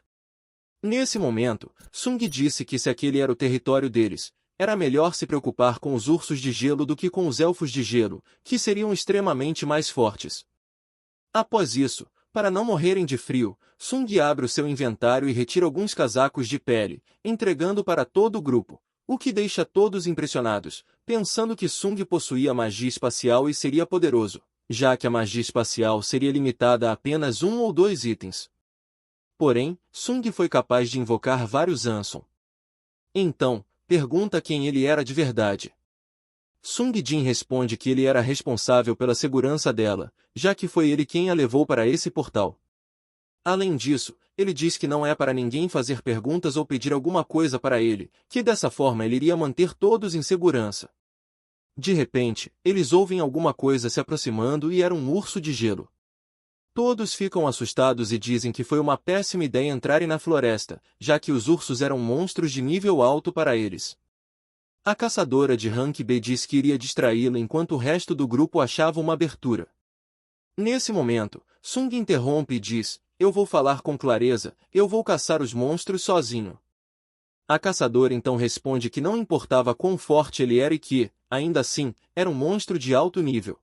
Nesse momento, Sung disse que se aquele era o território deles, era melhor se preocupar com os ursos de gelo do que com os elfos de gelo, que seriam extremamente mais fortes. Após isso, para não morrerem de frio, Sung abre o seu inventário e retira alguns casacos de pele, entregando para todo o grupo, o que deixa todos impressionados, pensando que Sung possuía magia espacial e seria poderoso, já que a magia espacial seria limitada a apenas 1 ou 2 itens. Porém, Sung foi capaz de invocar vários Anson. Então, pergunta quem ele era de verdade. Sung Jin responde que ele era responsável pela segurança dela, já que foi ele quem a levou para esse portal. Além disso, ele diz que não é para ninguém fazer perguntas ou pedir alguma coisa para ele, que dessa forma ele iria manter todos em segurança. De repente, eles ouvem alguma coisa se aproximando e era um urso de gelo. Todos ficam assustados e dizem que foi uma péssima ideia entrarem na floresta, já que os ursos eram monstros de nível alto para eles. A caçadora de Rank B diz que iria distraí-la enquanto o resto do grupo achava uma abertura. Nesse momento, Sung interrompe e diz: eu vou falar com clareza, eu vou caçar os monstros sozinho. A caçadora então responde que não importava quão forte ele era e que, ainda assim, era um monstro de alto nível.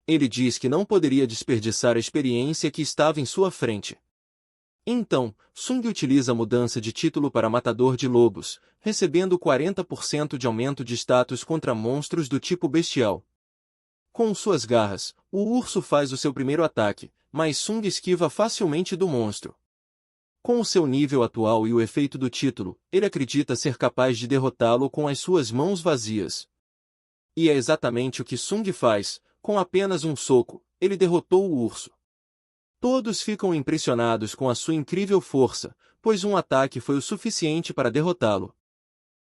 Ele diz que não poderia desperdiçar a experiência que estava em sua frente. Então, Sung utiliza a mudança de título para Matador de Lobos, recebendo 40% de aumento de status contra monstros do tipo bestial. Com suas garras, o urso faz o seu primeiro ataque, mas Sung esquiva facilmente do monstro. Com o seu nível atual e o efeito do título, ele acredita ser capaz de derrotá-lo com as suas mãos vazias. E é exatamente o que Sung faz, com apenas um soco, ele derrotou o urso. Todos ficam impressionados com a sua incrível força, pois um ataque foi o suficiente para derrotá-lo.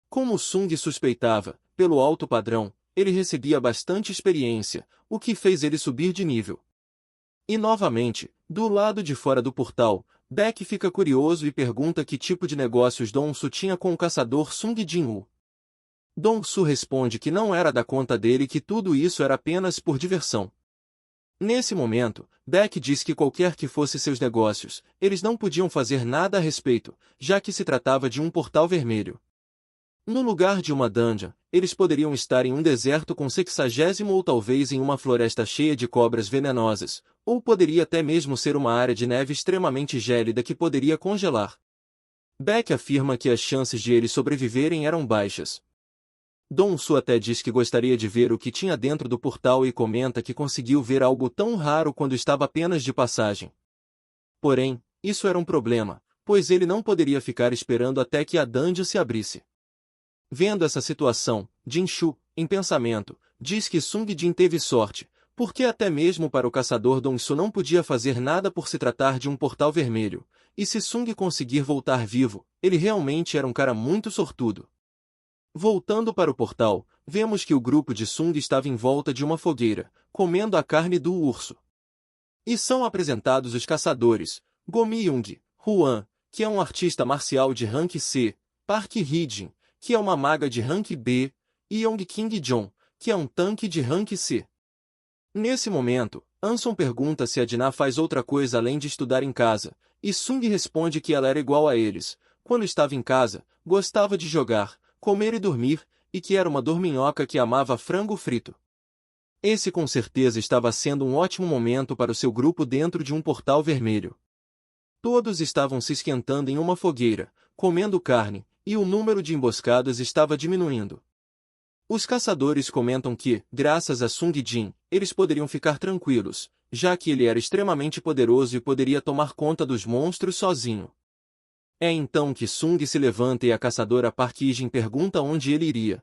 Como Sung suspeitava, pelo alto padrão, ele recebia bastante experiência, o que fez ele subir de nível. E novamente, do lado de fora do portal, Beck fica curioso e pergunta que tipo de negócios Dong-su tinha com o caçador Sung Jin-woo. Dong-su responde que não era da conta dele e que tudo isso era apenas por diversão. Nesse momento, Beck diz que qualquer que fosse seus negócios, eles não podiam fazer nada a respeito, já que se tratava de um portal vermelho. No lugar de uma dungeon, eles poderiam estar em um deserto com 60 ou talvez em uma floresta cheia de cobras venenosas, ou poderia até mesmo ser uma área de neve extremamente gélida que poderia congelar. Beck afirma que as chances de eles sobreviverem eram baixas. Dong-su até diz que gostaria de ver o que tinha dentro do portal e comenta que conseguiu ver algo tão raro quando estava apenas de passagem. Porém, isso era um problema, pois ele não poderia ficar esperando até que a dungeon se abrisse. Vendo essa situação, Jin-shu, em pensamento, diz que Sung Jin teve sorte, porque até mesmo para o caçador Dong-su não podia fazer nada por se tratar de um portal vermelho, e se Sung conseguir voltar vivo, ele realmente era um cara muito sortudo. Voltando para o portal, vemos que o grupo de Sung estava em volta de uma fogueira, comendo a carne do urso. E são apresentados os caçadores, Gomi-young, Huan, que é um artista marcial de rank C, Park Hee-jin, que é uma maga de rank B, e Yong King-jon, que é um tanque de rank C. Nesse momento, Anson pergunta se a Dinah faz outra coisa além de estudar em casa, e Sung responde que ela era igual a eles, quando estava em casa, gostava de jogar, comer e dormir, e que era uma dorminhoca que amava frango frito. Esse com certeza estava sendo um ótimo momento para o seu grupo dentro de um portal vermelho. Todos estavam se esquentando em uma fogueira, comendo carne, e o número de emboscadas estava diminuindo. Os caçadores comentam que, graças a Sung Jin, eles poderiam ficar tranquilos, já que ele era extremamente poderoso e poderia tomar conta dos monstros sozinho. É então que Sung se levanta e a caçadora Park Hee-jin pergunta onde ele iria.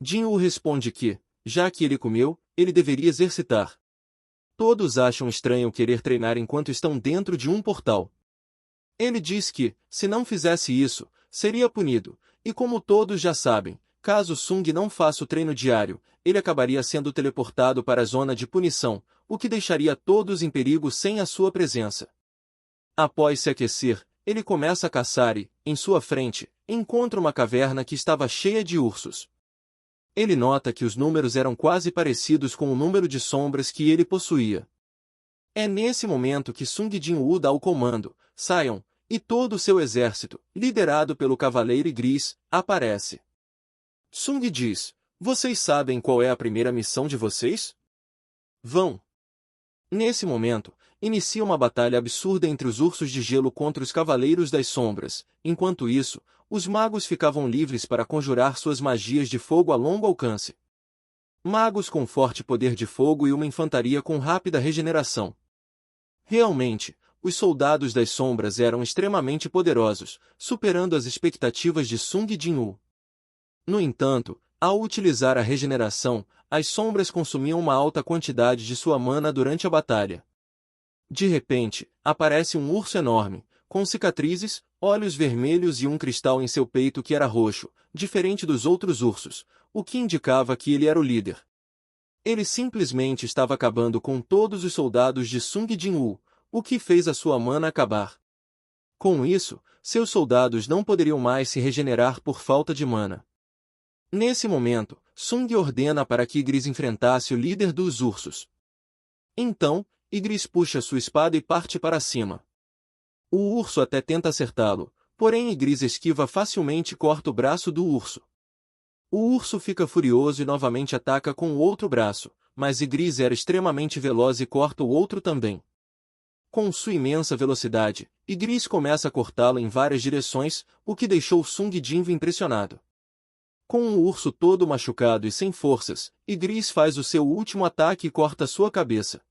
Jin-woo responde que, já que ele comeu, ele deveria exercitar. Todos acham estranho querer treinar enquanto estão dentro de um portal. Ele diz que, se não fizesse isso, seria punido, e como todos já sabem, caso Sung não faça o treino diário, ele acabaria sendo teleportado para a zona de punição, o que deixaria todos em perigo sem a sua presença. Após se aquecer, ele começa a caçar e, em sua frente, encontra uma caverna que estava cheia de ursos. Ele nota que os números eram quase parecidos com o número de sombras que ele possuía. É nesse momento que Sung Jin-woo dá o comando, saiam, e todo o seu exército, liderado pelo Cavaleiro Gris, aparece. Sung diz, vocês sabem qual é a primeira missão de vocês? Vão. Nesse momento, inicia uma batalha absurda entre os ursos de gelo contra os Cavaleiros das Sombras. Enquanto isso, os magos ficavam livres para conjurar suas magias de fogo a longo alcance. Magos com forte poder de fogo e uma infantaria com rápida regeneração. Realmente, os soldados das sombras eram extremamente poderosos, superando as expectativas de Sung Jin-woo. No entanto, ao utilizar a regeneração, as sombras consumiam uma alta quantidade de sua mana durante a batalha. De repente, aparece um urso enorme, com cicatrizes, olhos vermelhos e um cristal em seu peito que era roxo, diferente dos outros ursos, o que indicava que ele era o líder. Ele simplesmente estava acabando com todos os soldados de Sung Jin-woo, o que fez a sua mana acabar. Com isso, seus soldados não poderiam mais se regenerar por falta de mana. Nesse momento, Sung ordena para que Ygritte enfrentasse o líder dos ursos. Então, Ygritte puxa sua espada e parte para cima. O urso até tenta acertá-lo, porém Ygritte esquiva facilmente e corta o braço do urso. O urso fica furioso e novamente ataca com o outro braço, mas Ygritte era extremamente veloz e corta o outro também. Com sua imensa velocidade, Ygritte começa a cortá-lo em várias direções, o que deixou Sung Jin-woo impressionado. Com o urso todo machucado e sem forças, Ygritte faz o seu último ataque e corta sua cabeça.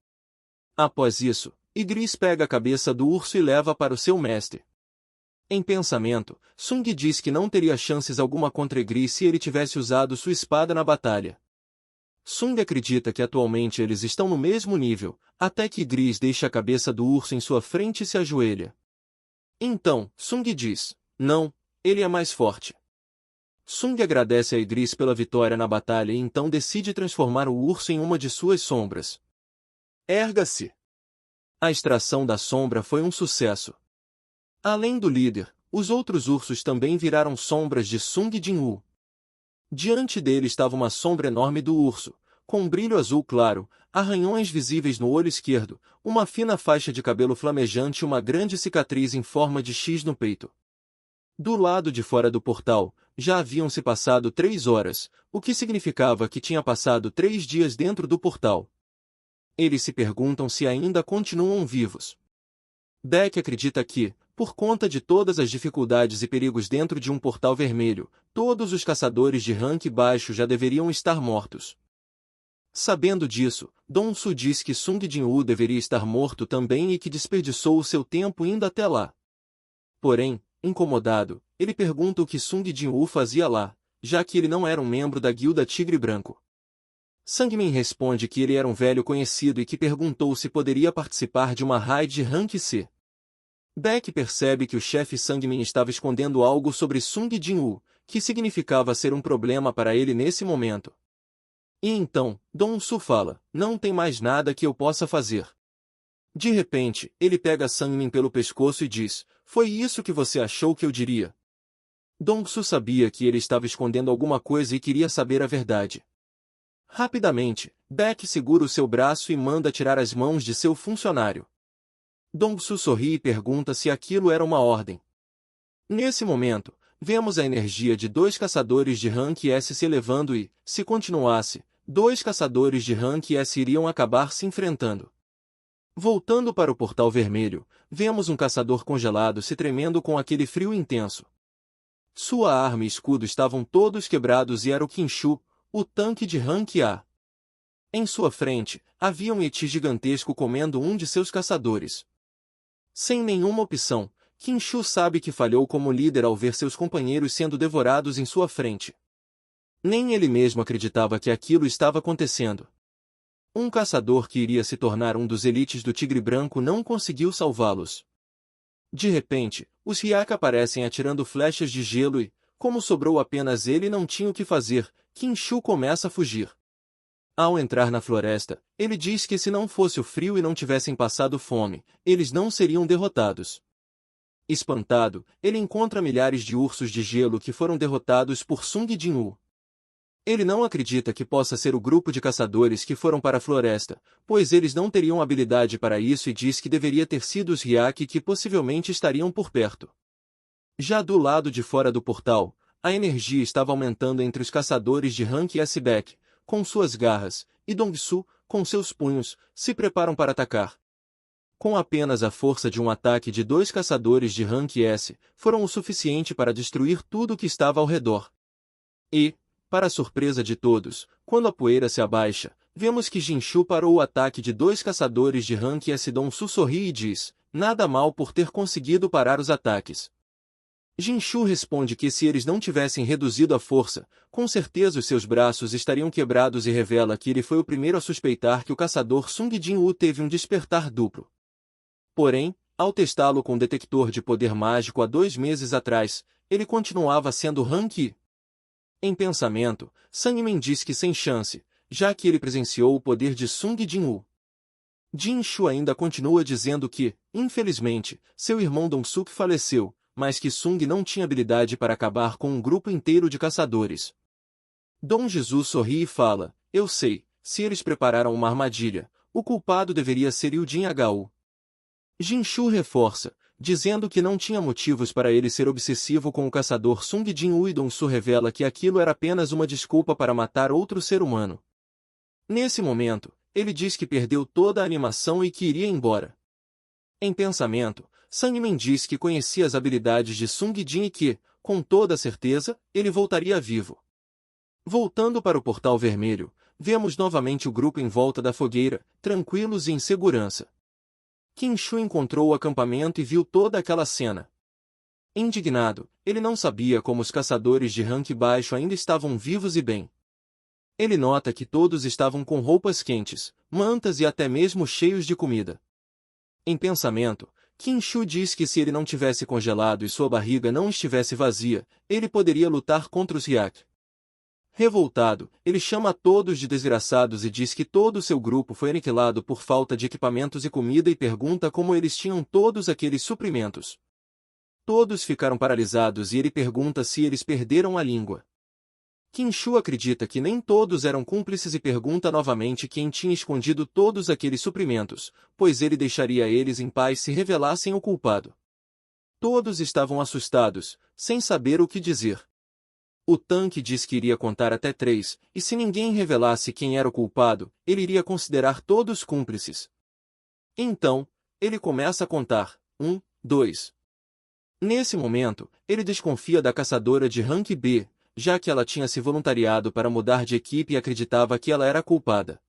Após isso, Ygritte pega a cabeça do urso e leva para o seu mestre. Em pensamento, Sung diz que não teria chances alguma contra Ygritte se ele tivesse usado sua espada na batalha. Sung acredita que atualmente eles estão no mesmo nível, até que Ygritte deixa a cabeça do urso em sua frente e se ajoelha. Então, Sung diz, não, ele é mais forte. Sung agradece a Ygritte pela vitória na batalha e então decide transformar o urso em uma de suas sombras. Erga-se! A extração da sombra foi um sucesso. Além do líder, os outros ursos também viraram sombras de Sung Jin-woo. Diante dele estava uma sombra enorme do urso, com um brilho azul claro, arranhões visíveis no olho esquerdo, uma fina faixa de cabelo flamejante e uma grande cicatriz em forma de X no peito. Do lado de fora do portal, já haviam se passado 3 horas, o que significava que tinha passado 3 dias dentro do portal. Eles se perguntam se ainda continuam vivos. Beck acredita que, por conta de todas as dificuldades e perigos dentro de um portal vermelho, todos os caçadores de rank baixo já deveriam estar mortos. Sabendo disso, Dong-su diz que Sung Jin-woo deveria estar morto também e que desperdiçou o seu tempo indo até lá. Porém, incomodado, ele pergunta o que Sung Jin-woo fazia lá, já que ele não era um membro da guilda Tigre Branco. Sangmin responde que ele era um velho conhecido e que perguntou se poderia participar de uma raid de rank C. Beck percebe que o chefe Sangmin estava escondendo algo sobre Sung Jin-woo, que significava ser um problema para ele nesse momento. E então, Dong-su fala, não tem mais nada que eu possa fazer. De repente, ele pega Sangmin pelo pescoço e diz, foi isso que você achou que eu diria? Dong-su sabia que ele estava escondendo alguma coisa e queria saber a verdade. Rapidamente, Beck segura o seu braço e manda tirar as mãos de seu funcionário. Dong-su sorri e pergunta se aquilo era uma ordem. Nesse momento, vemos a energia de 2 caçadores de rank S se elevando e, se continuasse, 2 caçadores de rank S iriam acabar se enfrentando. Voltando para o portal vermelho, vemos um caçador congelado se tremendo com aquele frio intenso. Sua arma e escudo estavam todos quebrados e era o Kinshu, o tanque de rank A. Em sua frente, havia um Yeti gigantesco comendo um de seus caçadores. Sem nenhuma opção, Kinshu sabe que falhou como líder ao ver seus companheiros sendo devorados em sua frente. Nem ele mesmo acreditava que aquilo estava acontecendo. Um caçador que iria se tornar um dos elites do Tigre Branco não conseguiu salvá-los. De repente, os Hyakki aparecem atirando flechas de gelo e, como sobrou apenas ele e não tinha o que fazer, Qin Shu começa a fugir. Ao entrar na floresta, ele diz que se não fosse o frio e não tivessem passado fome, eles não seriam derrotados. Espantado, ele encontra milhares de ursos de gelo que foram derrotados por Sung Jin-woo. Ele não acredita que possa ser o grupo de caçadores que foram para a floresta, pois eles não teriam habilidade para isso e diz que deveria ter sido os Hyakki que possivelmente estariam por perto. Já do lado de fora do portal, a energia estava aumentando entre os caçadores de Rank e Asibek, com suas garras, e Dong-su, com seus punhos, se preparam para atacar. Com apenas a força de um ataque de 2 caçadores de Rank S, foram o suficiente para destruir tudo o que estava ao redor. E, para a surpresa de todos, quando a poeira se abaixa, vemos que Jinshu parou o ataque de 2 caçadores de Rank S. Dong-su sorri e diz, nada mal por ter conseguido parar os ataques. Jinshu responde que se eles não tivessem reduzido a força, com certeza os seus braços estariam quebrados e revela que ele foi o primeiro a suspeitar que o caçador Sung Jin-woo teve um despertar duplo. Porém, ao testá-lo com um detector de poder mágico há 2 meses atrás, ele continuava sendo Rank. Em pensamento, Sangmin diz que sem chance, já que ele presenciou o poder de Sung Jin-woo. Jinshu ainda continua dizendo que, infelizmente, seu irmão Dong-suk faleceu, mas que Sung não tinha habilidade para acabar com um grupo inteiro de caçadores. Dong Jisoo sorri e fala, eu sei, se eles prepararam uma armadilha, o culpado deveria ser Yu Jin-Hou. Jinshu reforça, dizendo que não tinha motivos para ele ser obsessivo com o caçador Sung Jin-woo e Dong-su revela que aquilo era apenas uma desculpa para matar outro ser humano. Nesse momento, ele diz que perdeu toda a animação e que iria embora. Em pensamento, Sangmin diz que conhecia as habilidades de Sung Jin e que, com toda certeza, ele voltaria vivo. Voltando para o Portal Vermelho, vemos novamente o grupo em volta da fogueira, tranquilos e em segurança. Qin Shu encontrou o acampamento e viu toda aquela cena. Indignado, ele não sabia como os caçadores de rank baixo ainda estavam vivos e bem. Ele nota que todos estavam com roupas quentes, mantas e até mesmo cheios de comida. Em pensamento, Qin Shu diz que se ele não tivesse congelado e sua barriga não estivesse vazia, ele poderia lutar contra os Hyakki. Revoltado, ele chama todos de desgraçados e diz que todo seu grupo foi aniquilado por falta de equipamentos e comida e pergunta como eles tinham todos aqueles suprimentos. Todos ficaram paralisados e ele pergunta se eles perderam a língua. Qin Shu acredita que nem todos eram cúmplices e pergunta novamente quem tinha escondido todos aqueles suprimentos, pois ele deixaria eles em paz se revelassem o culpado. Todos estavam assustados, sem saber o que dizer. O tanque diz que iria contar até 3, e se ninguém revelasse quem era o culpado, ele iria considerar todos cúmplices. Então, ele começa a contar, 1, 2. Nesse momento, ele desconfia da caçadora de rank B, já que ela tinha se voluntariado para mudar de equipe e acreditava que ela era a culpada.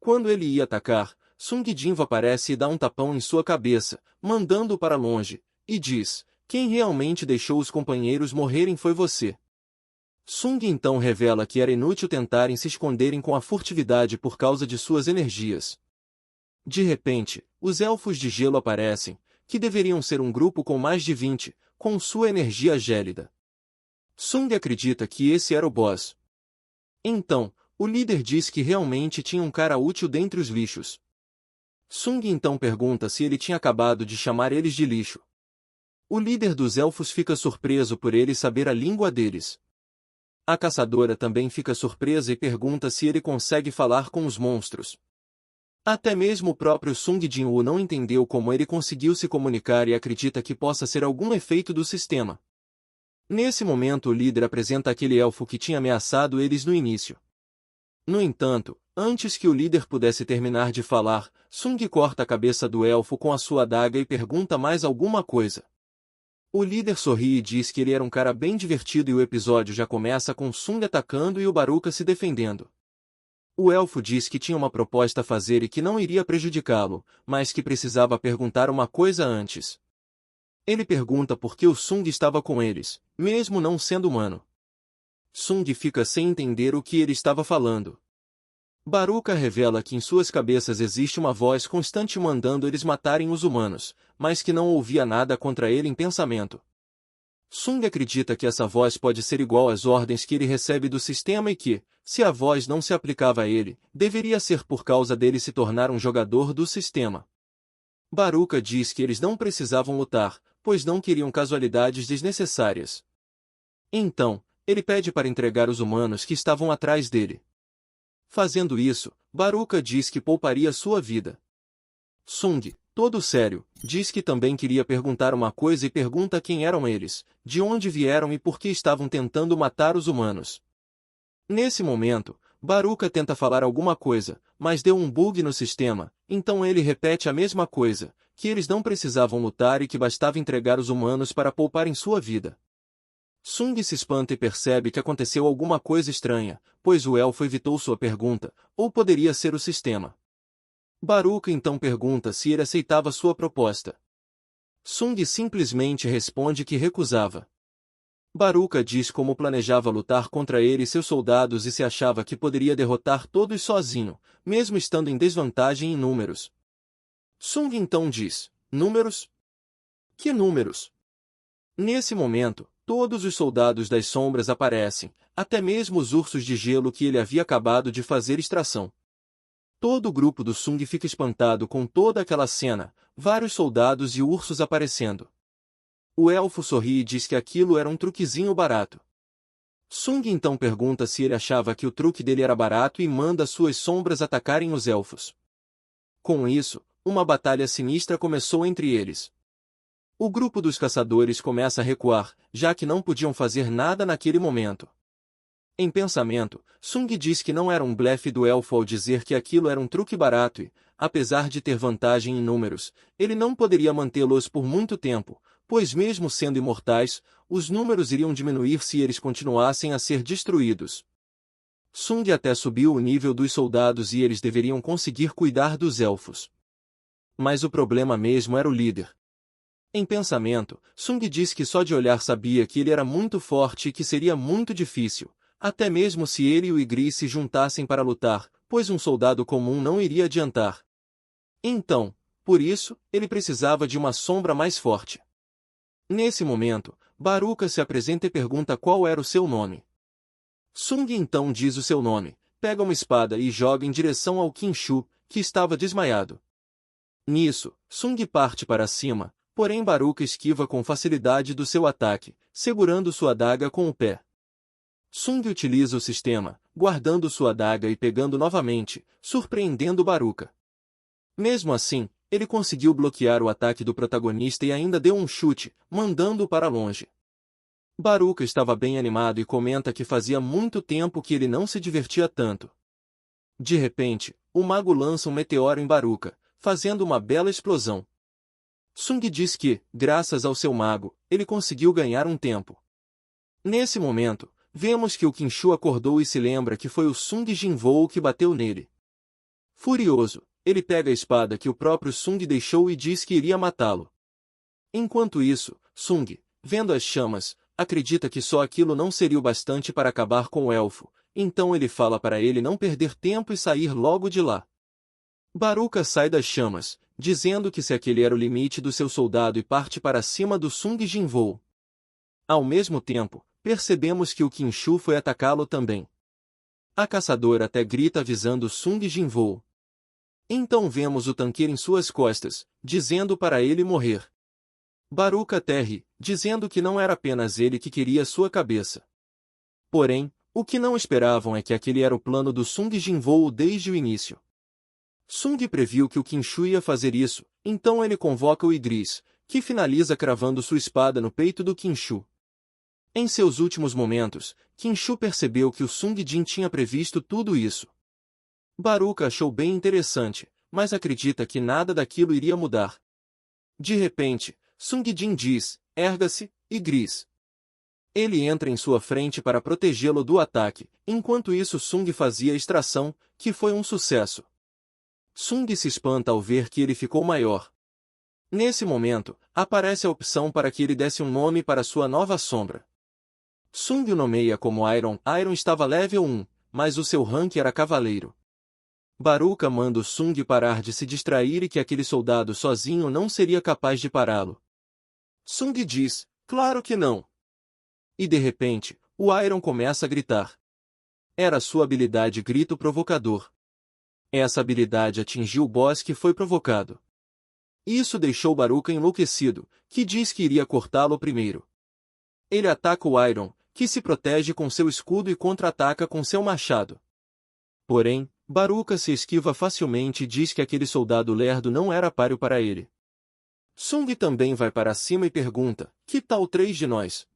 Quando ele ia atacar, Sung Jin-woo aparece e dá um tapão em sua cabeça, mandando-o para longe, e diz, quem realmente deixou os companheiros morrerem foi você. Sung então revela que era inútil tentarem se esconderem com a furtividade por causa de suas energias. De repente, os elfos de gelo aparecem, que deveriam ser um grupo com mais de 20, com sua energia gélida. Sung acredita que esse era o boss. Então, o líder diz que realmente tinha um cara útil dentre os lixos. Sung então pergunta se ele tinha acabado de chamar eles de lixo. O líder dos elfos fica surpreso por ele saber a língua deles. A caçadora também fica surpresa e pergunta se ele consegue falar com os monstros. Até mesmo o próprio Sung Jin-woo não entendeu como ele conseguiu se comunicar e acredita que possa ser algum efeito do sistema. Nesse momento o líder apresenta aquele elfo que tinha ameaçado eles no início. No entanto, antes que o líder pudesse terminar de falar, Sung corta a cabeça do elfo com a sua adaga e pergunta mais alguma coisa. O líder sorri e diz que ele era um cara bem divertido e o episódio já começa com Sung atacando e o Baruka se defendendo. O elfo diz que tinha uma proposta a fazer e que não iria prejudicá-lo, mas que precisava perguntar uma coisa antes. Ele pergunta por que o Sung estava com eles, mesmo não sendo humano. Sung fica sem entender o que ele estava falando. Baruka revela que em suas cabeças existe uma voz constante mandando eles matarem os humanos, mas que não ouvia nada contra ele em pensamento. Sung acredita que essa voz pode ser igual às ordens que ele recebe do sistema e que, se a voz não se aplicava a ele, deveria ser por causa dele se tornar um jogador do sistema. Baruka diz que eles não precisavam lutar, pois não queriam casualidades desnecessárias. Então, ele pede para entregar os humanos que estavam atrás dele. Fazendo isso, Baruka diz que pouparia sua vida. Sung, todo sério, diz que também queria perguntar uma coisa e pergunta quem eram eles, de onde vieram e por que estavam tentando matar os humanos. Nesse momento, Baruka tenta falar alguma coisa, mas deu um bug no sistema, então ele repete a mesma coisa, que eles não precisavam lutar e que bastava entregar os humanos para pouparem sua vida. Sung se espanta e percebe que aconteceu alguma coisa estranha, pois o elfo evitou sua pergunta, ou poderia ser o sistema. Baruka então pergunta se ele aceitava sua proposta. Sung simplesmente responde que recusava. Baruka diz como planejava lutar contra ele e seus soldados e se achava que poderia derrotar todos sozinho, mesmo estando em desvantagem em números. Sung então diz: números? Que números? Nesse momento, todos os soldados das sombras aparecem, até mesmo os ursos de gelo que ele havia acabado de fazer extração. Todo o grupo do Sung fica espantado com toda aquela cena, vários soldados e ursos aparecendo. O elfo sorri e diz que aquilo era um truquezinho barato. Sung então pergunta se ele achava que o truque dele era barato e manda suas sombras atacarem os elfos. Com isso, uma batalha sinistra começou entre eles. O grupo dos caçadores começa a recuar, já que não podiam fazer nada naquele momento. Em pensamento, Sung diz que não era um blefe do elfo ao dizer que aquilo era um truque barato e, apesar de ter vantagem em números, ele não poderia mantê-los por muito tempo, pois mesmo sendo imortais, os números iriam diminuir se eles continuassem a ser destruídos. Sung até subiu o nível dos soldados e eles deveriam conseguir cuidar dos elfos. Mas o problema mesmo era o líder. Em pensamento, Sung diz que só de olhar sabia que ele era muito forte e que seria muito difícil, até mesmo se ele e o Ygritte se juntassem para lutar, pois um soldado comum não iria adiantar. Então, por isso, ele precisava de uma sombra mais forte. Nesse momento, Baruka se apresenta e pergunta qual era o seu nome. Sung então diz o seu nome, pega uma espada e joga em direção ao Khenshu, que estava desmaiado. Nisso, Sung parte para cima, porém Baruka esquiva com facilidade do seu ataque, segurando sua adaga com o pé. Sung utiliza o sistema, guardando sua adaga e pegando novamente, surpreendendo Baruka. Mesmo assim, ele conseguiu bloquear o ataque do protagonista e ainda deu um chute, mandando-o para longe. Baruka estava bem animado e comenta que fazia muito tempo que ele não se divertia tanto. De repente, o mago lança um meteoro em Baruka, fazendo uma bela explosão. Sung diz que, graças ao seu mago, ele conseguiu ganhar um tempo. Nesse momento, vemos que o Khenshu acordou e se lembra que foi o Sung Jinwoo que bateu nele. Furioso, ele pega a espada que o próprio Sung deixou e diz que iria matá-lo. Enquanto isso, Sung, vendo as chamas, acredita que só aquilo não seria o bastante para acabar com o elfo, então ele fala para ele não perder tempo e sair logo de lá. Baruka sai das chamas, dizendo que se aquele era o limite do seu soldado e parte para cima do Sung Jinwoo. Ao mesmo tempo, percebemos que o Khenshu foi atacá-lo também. A caçadora até grita avisando Sung Jinwoo. Então vemos o tanqueiro em suas costas, dizendo para ele morrer. Baruka até ri, dizendo que não era apenas ele que queria sua cabeça. Porém, o que não esperavam é que aquele era o plano do Sung Jinwoo desde o início. Sung previu que o Khenshu ia fazer isso, então ele convoca o Ygritte, que finaliza cravando sua espada no peito do Khenshu. Em seus últimos momentos, Khenshu percebeu que o Sung Jin tinha previsto tudo isso. Baruka achou bem interessante, mas acredita que nada daquilo iria mudar. De repente, Sung Jin diz, erga-se, Ygritte. Ele entra em sua frente para protegê-lo do ataque, enquanto isso Sung fazia a extração, que foi um sucesso. Sung se espanta ao ver que ele ficou maior. Nesse momento, aparece a opção para que ele desse um nome para sua nova sombra. Sung o nomeia como Iron. Iron estava level 1, mas o seu rank era cavaleiro. Baruka manda o Sung parar de se distrair e que aquele soldado sozinho não seria capaz de pará-lo. Sung diz, claro que não. E de repente, o Iron começa a gritar. Era sua habilidade grito provocador. Essa habilidade atingiu o boss que foi provocado. Isso deixou Baruka enlouquecido, que diz que iria cortá-lo primeiro. Ele ataca o Iron, que se protege com seu escudo e contra-ataca com seu machado. Porém, Baruka se esquiva facilmente e diz que aquele soldado lerdo não era páreo para ele. Sung também vai para cima e pergunta, que tal 3 de nós?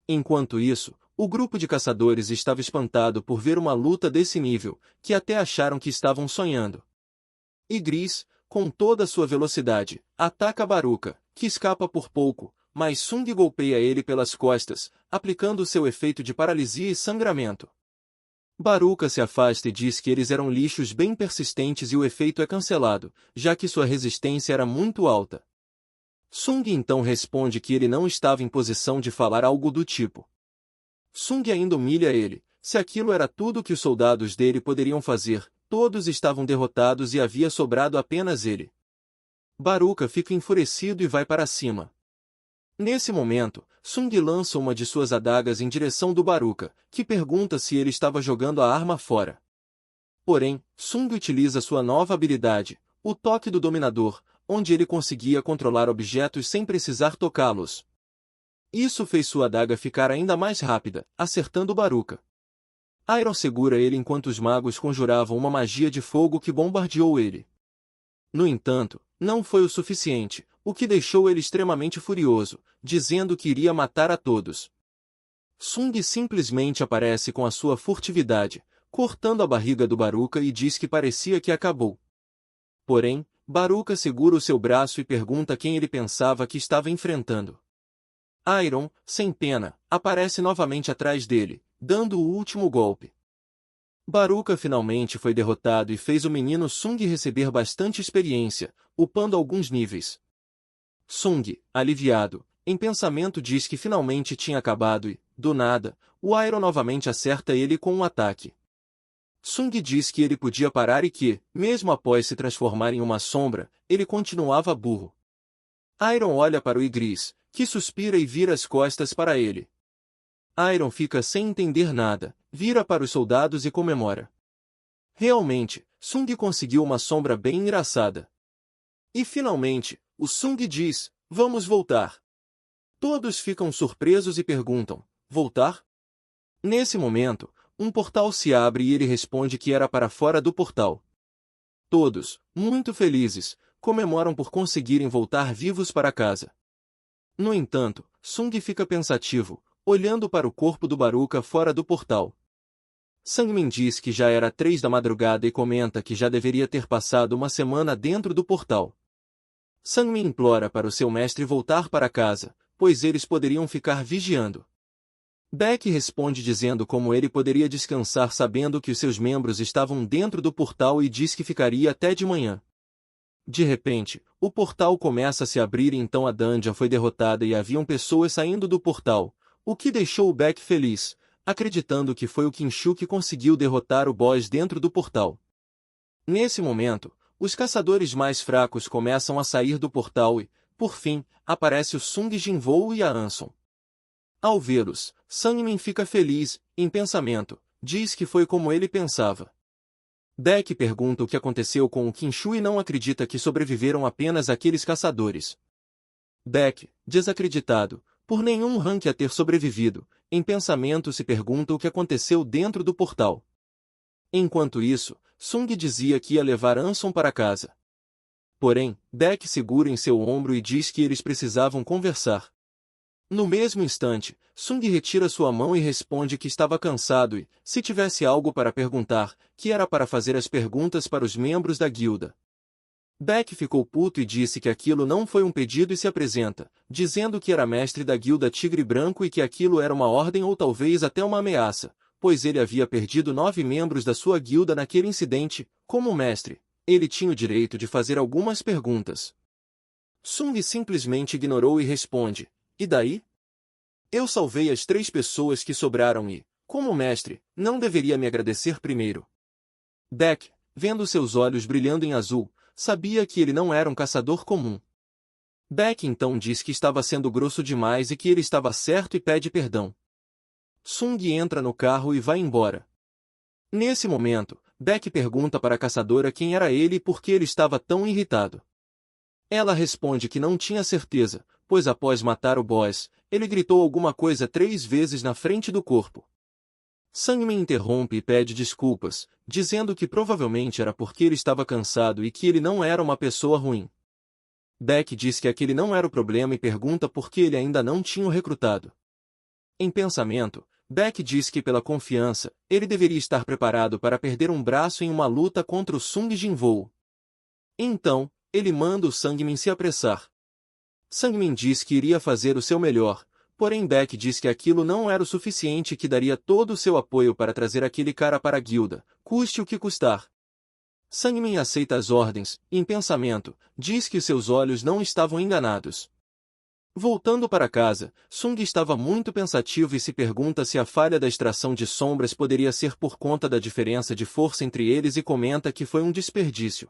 Enquanto isso, o grupo de caçadores estava espantado por ver uma luta desse nível, que até acharam que estavam sonhando. Igris, com toda a sua velocidade, ataca Baruka, que escapa por pouco, mas Sung golpeia ele pelas costas, aplicando seu efeito de paralisia e sangramento. Baruka se afasta e diz que eles eram lixos bem persistentes e o efeito é cancelado, já que sua resistência era muito alta. Sung então responde que ele não estava em posição de falar algo do tipo. Sung ainda humilha ele, se aquilo era tudo que os soldados dele poderiam fazer, todos estavam derrotados e havia sobrado apenas ele. Baruka fica enfurecido e vai para cima. Nesse momento, Sung lança uma de suas adagas em direção do Baruka, que pergunta se ele estava jogando a arma fora. Porém, Sung utiliza sua nova habilidade, o toque do dominador, onde ele conseguia controlar objetos sem precisar tocá-los. Isso fez sua adaga ficar ainda mais rápida, acertando Baruka. Iron segura ele enquanto os magos conjuravam uma magia de fogo que bombardeou ele. No entanto, não foi o suficiente, o que deixou ele extremamente furioso, dizendo que iria matar a todos. Sung simplesmente aparece com a sua furtividade, cortando a barriga do Baruka e diz que parecia que acabou. Porém, Baruka segura o seu braço e pergunta quem ele pensava que estava enfrentando. Iron, sem pena, aparece novamente atrás dele, dando o último golpe. Baruka finalmente foi derrotado e fez o menino Sung receber bastante experiência, upando alguns níveis. Sung, aliviado, em pensamento diz que finalmente tinha acabado e, do nada, o Iron novamente acerta ele com um ataque. Sung diz que ele podia parar e que, mesmo após se transformar em uma sombra, ele continuava burro. Iron olha para o Igris, que suspira e vira as costas para ele. Iron fica sem entender nada, vira para os soldados e comemora. Realmente, Sung conseguiu uma sombra bem engraçada. E finalmente, o Sung diz, vamos voltar. Todos ficam surpresos e perguntam, voltar? Nesse momento, um portal se abre e ele responde que era para fora do portal. Todos, muito felizes, comemoram por conseguirem voltar vivos para casa. No entanto, Sung fica pensativo, olhando para o corpo do Baruka fora do portal. Sangmin diz que já era 3 da madrugada e comenta que já deveria ter passado uma semana dentro do portal. Sangmin implora para o seu mestre voltar para casa, pois eles poderiam ficar vigiando. Beck responde dizendo como ele poderia descansar sabendo que os seus membros estavam dentro do portal e diz que ficaria até de manhã. De repente, o portal começa a se abrir e então a dungeon foi derrotada e haviam pessoas saindo do portal, o que deixou o Beck feliz, acreditando que foi o Kinshu que conseguiu derrotar o boss dentro do portal. Nesse momento, os caçadores mais fracos começam a sair do portal e, por fim, aparece o Sung Jinwoo e a Anson. Ao vê-los, Sangmin fica feliz, em pensamento, diz que foi como ele pensava. Beck pergunta o que aconteceu com o Kinshu e não acredita que sobreviveram apenas aqueles caçadores. Beck, desacreditado, por nenhum rank a ter sobrevivido, em pensamento se pergunta o que aconteceu dentro do portal. Enquanto isso, Sung dizia que ia levar Anson para casa. Porém, Beck segura em seu ombro e diz que eles precisavam conversar. No mesmo instante, Sung retira sua mão e responde que estava cansado e, se tivesse algo para perguntar, que era para fazer as perguntas para os membros da guilda. Beck ficou puto e disse que aquilo não foi um pedido e se apresenta, dizendo que era mestre da guilda Tigre Branco e que aquilo era uma ordem ou talvez até uma ameaça, pois ele havia perdido 9 membros da sua guilda naquele incidente. Como mestre, ele tinha o direito de fazer algumas perguntas. Sung simplesmente ignorou e responde, e daí? Eu salvei as 3 pessoas que sobraram e, como mestre, não deveria me agradecer primeiro. Beck, vendo seus olhos brilhando em azul, sabia que ele não era um caçador comum. Beck então diz que estava sendo grosso demais e que ele estava certo e pede perdão. Sung entra no carro e vai embora. Nesse momento, Beck pergunta para a caçadora quem era ele e por que ele estava tão irritado. Ela responde que não tinha certeza, pois após matar o boss, ele gritou alguma coisa 3 vezes na frente do corpo. Sangmin interrompe e pede desculpas, dizendo que provavelmente era porque ele estava cansado e que ele não era uma pessoa ruim. Beck diz que aquele não era o problema e pergunta por que ele ainda não tinha o recrutado. Em pensamento, Beck diz que pela confiança, ele deveria estar preparado para perder um braço em uma luta contra o Sung Jinwoo. Então, ele manda o Sangmin se apressar. Sangmin diz que iria fazer o seu melhor, porém Beck diz que aquilo não era o suficiente e que daria todo o seu apoio para trazer aquele cara para a guilda, custe o que custar. Sangmin aceita as ordens, e em pensamento, diz que seus olhos não estavam enganados. Voltando para casa, Sung estava muito pensativo e se pergunta se a falha da extração de sombras poderia ser por conta da diferença de força entre eles e comenta que foi um desperdício.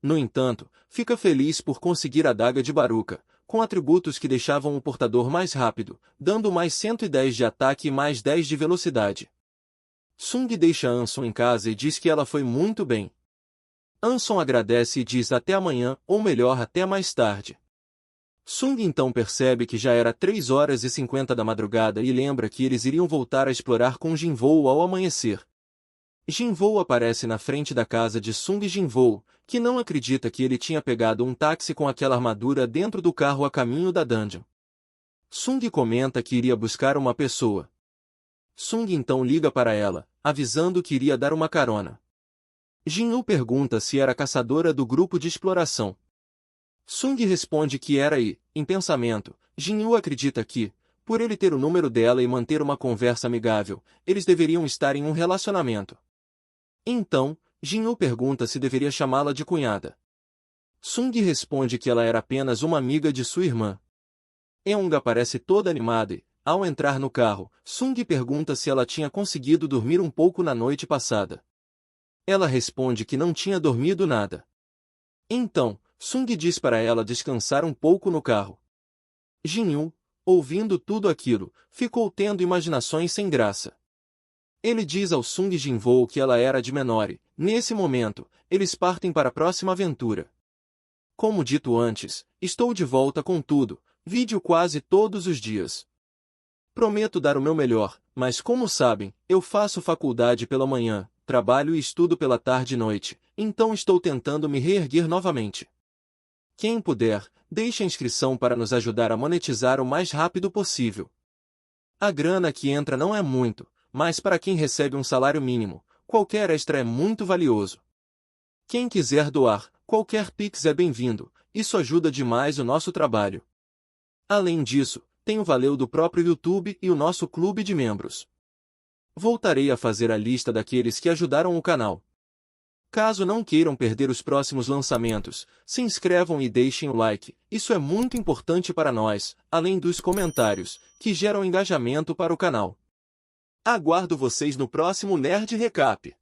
No entanto, fica feliz por conseguir a adaga de Baruka, com atributos que deixavam o portador mais rápido, dando mais 110 de ataque e mais 10 de velocidade. Sung deixa Anson em casa e diz que ela foi muito bem. Anson agradece e diz até amanhã, ou melhor até mais tarde. Sung então percebe que já era 3h50 da madrugada e lembra que eles iriam voltar a explorar com Jinwoo ao amanhecer. Jinwoo aparece na frente da casa de Sung Jinwoo, que não acredita que ele tinha pegado um táxi com aquela armadura dentro do carro a caminho da dungeon. Sung comenta que iria buscar uma pessoa. Sung então liga para ela, avisando que iria dar uma carona. Jinwoo pergunta se era caçadora do grupo de exploração. Sung responde que era e, em pensamento, Jinwoo acredita que, por ele ter o número dela e manter uma conversa amigável, eles deveriam estar em um relacionamento. Então, Jinwoo pergunta se deveria chamá-la de cunhada. Sung responde que ela era apenas uma amiga de sua irmã. Eung aparece toda animada e, ao entrar no carro, Sung pergunta se ela tinha conseguido dormir um pouco na noite passada. Ela responde que não tinha dormido nada. Então, Sung diz para ela descansar um pouco no carro. Jinwoo, ouvindo tudo aquilo, ficou tendo imaginações sem graça. Ele diz ao Sung Jinwoo que ela era de menor e, nesse momento, eles partem para a próxima aventura. Como dito antes, estou de volta com tudo, vídeo quase todos os dias. Prometo dar o meu melhor, mas como sabem, eu faço faculdade pela manhã, trabalho e estudo pela tarde e noite, então estou tentando me reerguer novamente. Quem puder, deixe a inscrição para nos ajudar a monetizar o mais rápido possível. A grana que entra não é muito, mas para quem recebe um salário mínimo, qualquer extra é muito valioso. Quem quiser doar, qualquer Pix é bem-vindo, isso ajuda demais o nosso trabalho. Além disso, tem o valeu do próprio YouTube e o nosso clube de membros. Voltarei a fazer a lista daqueles que ajudaram o canal. Caso não queiram perder os próximos lançamentos, se inscrevam e deixem o like, isso é muito importante para nós, além dos comentários, que geram engajamento para o canal. Aguardo vocês no próximo Nerd Recap.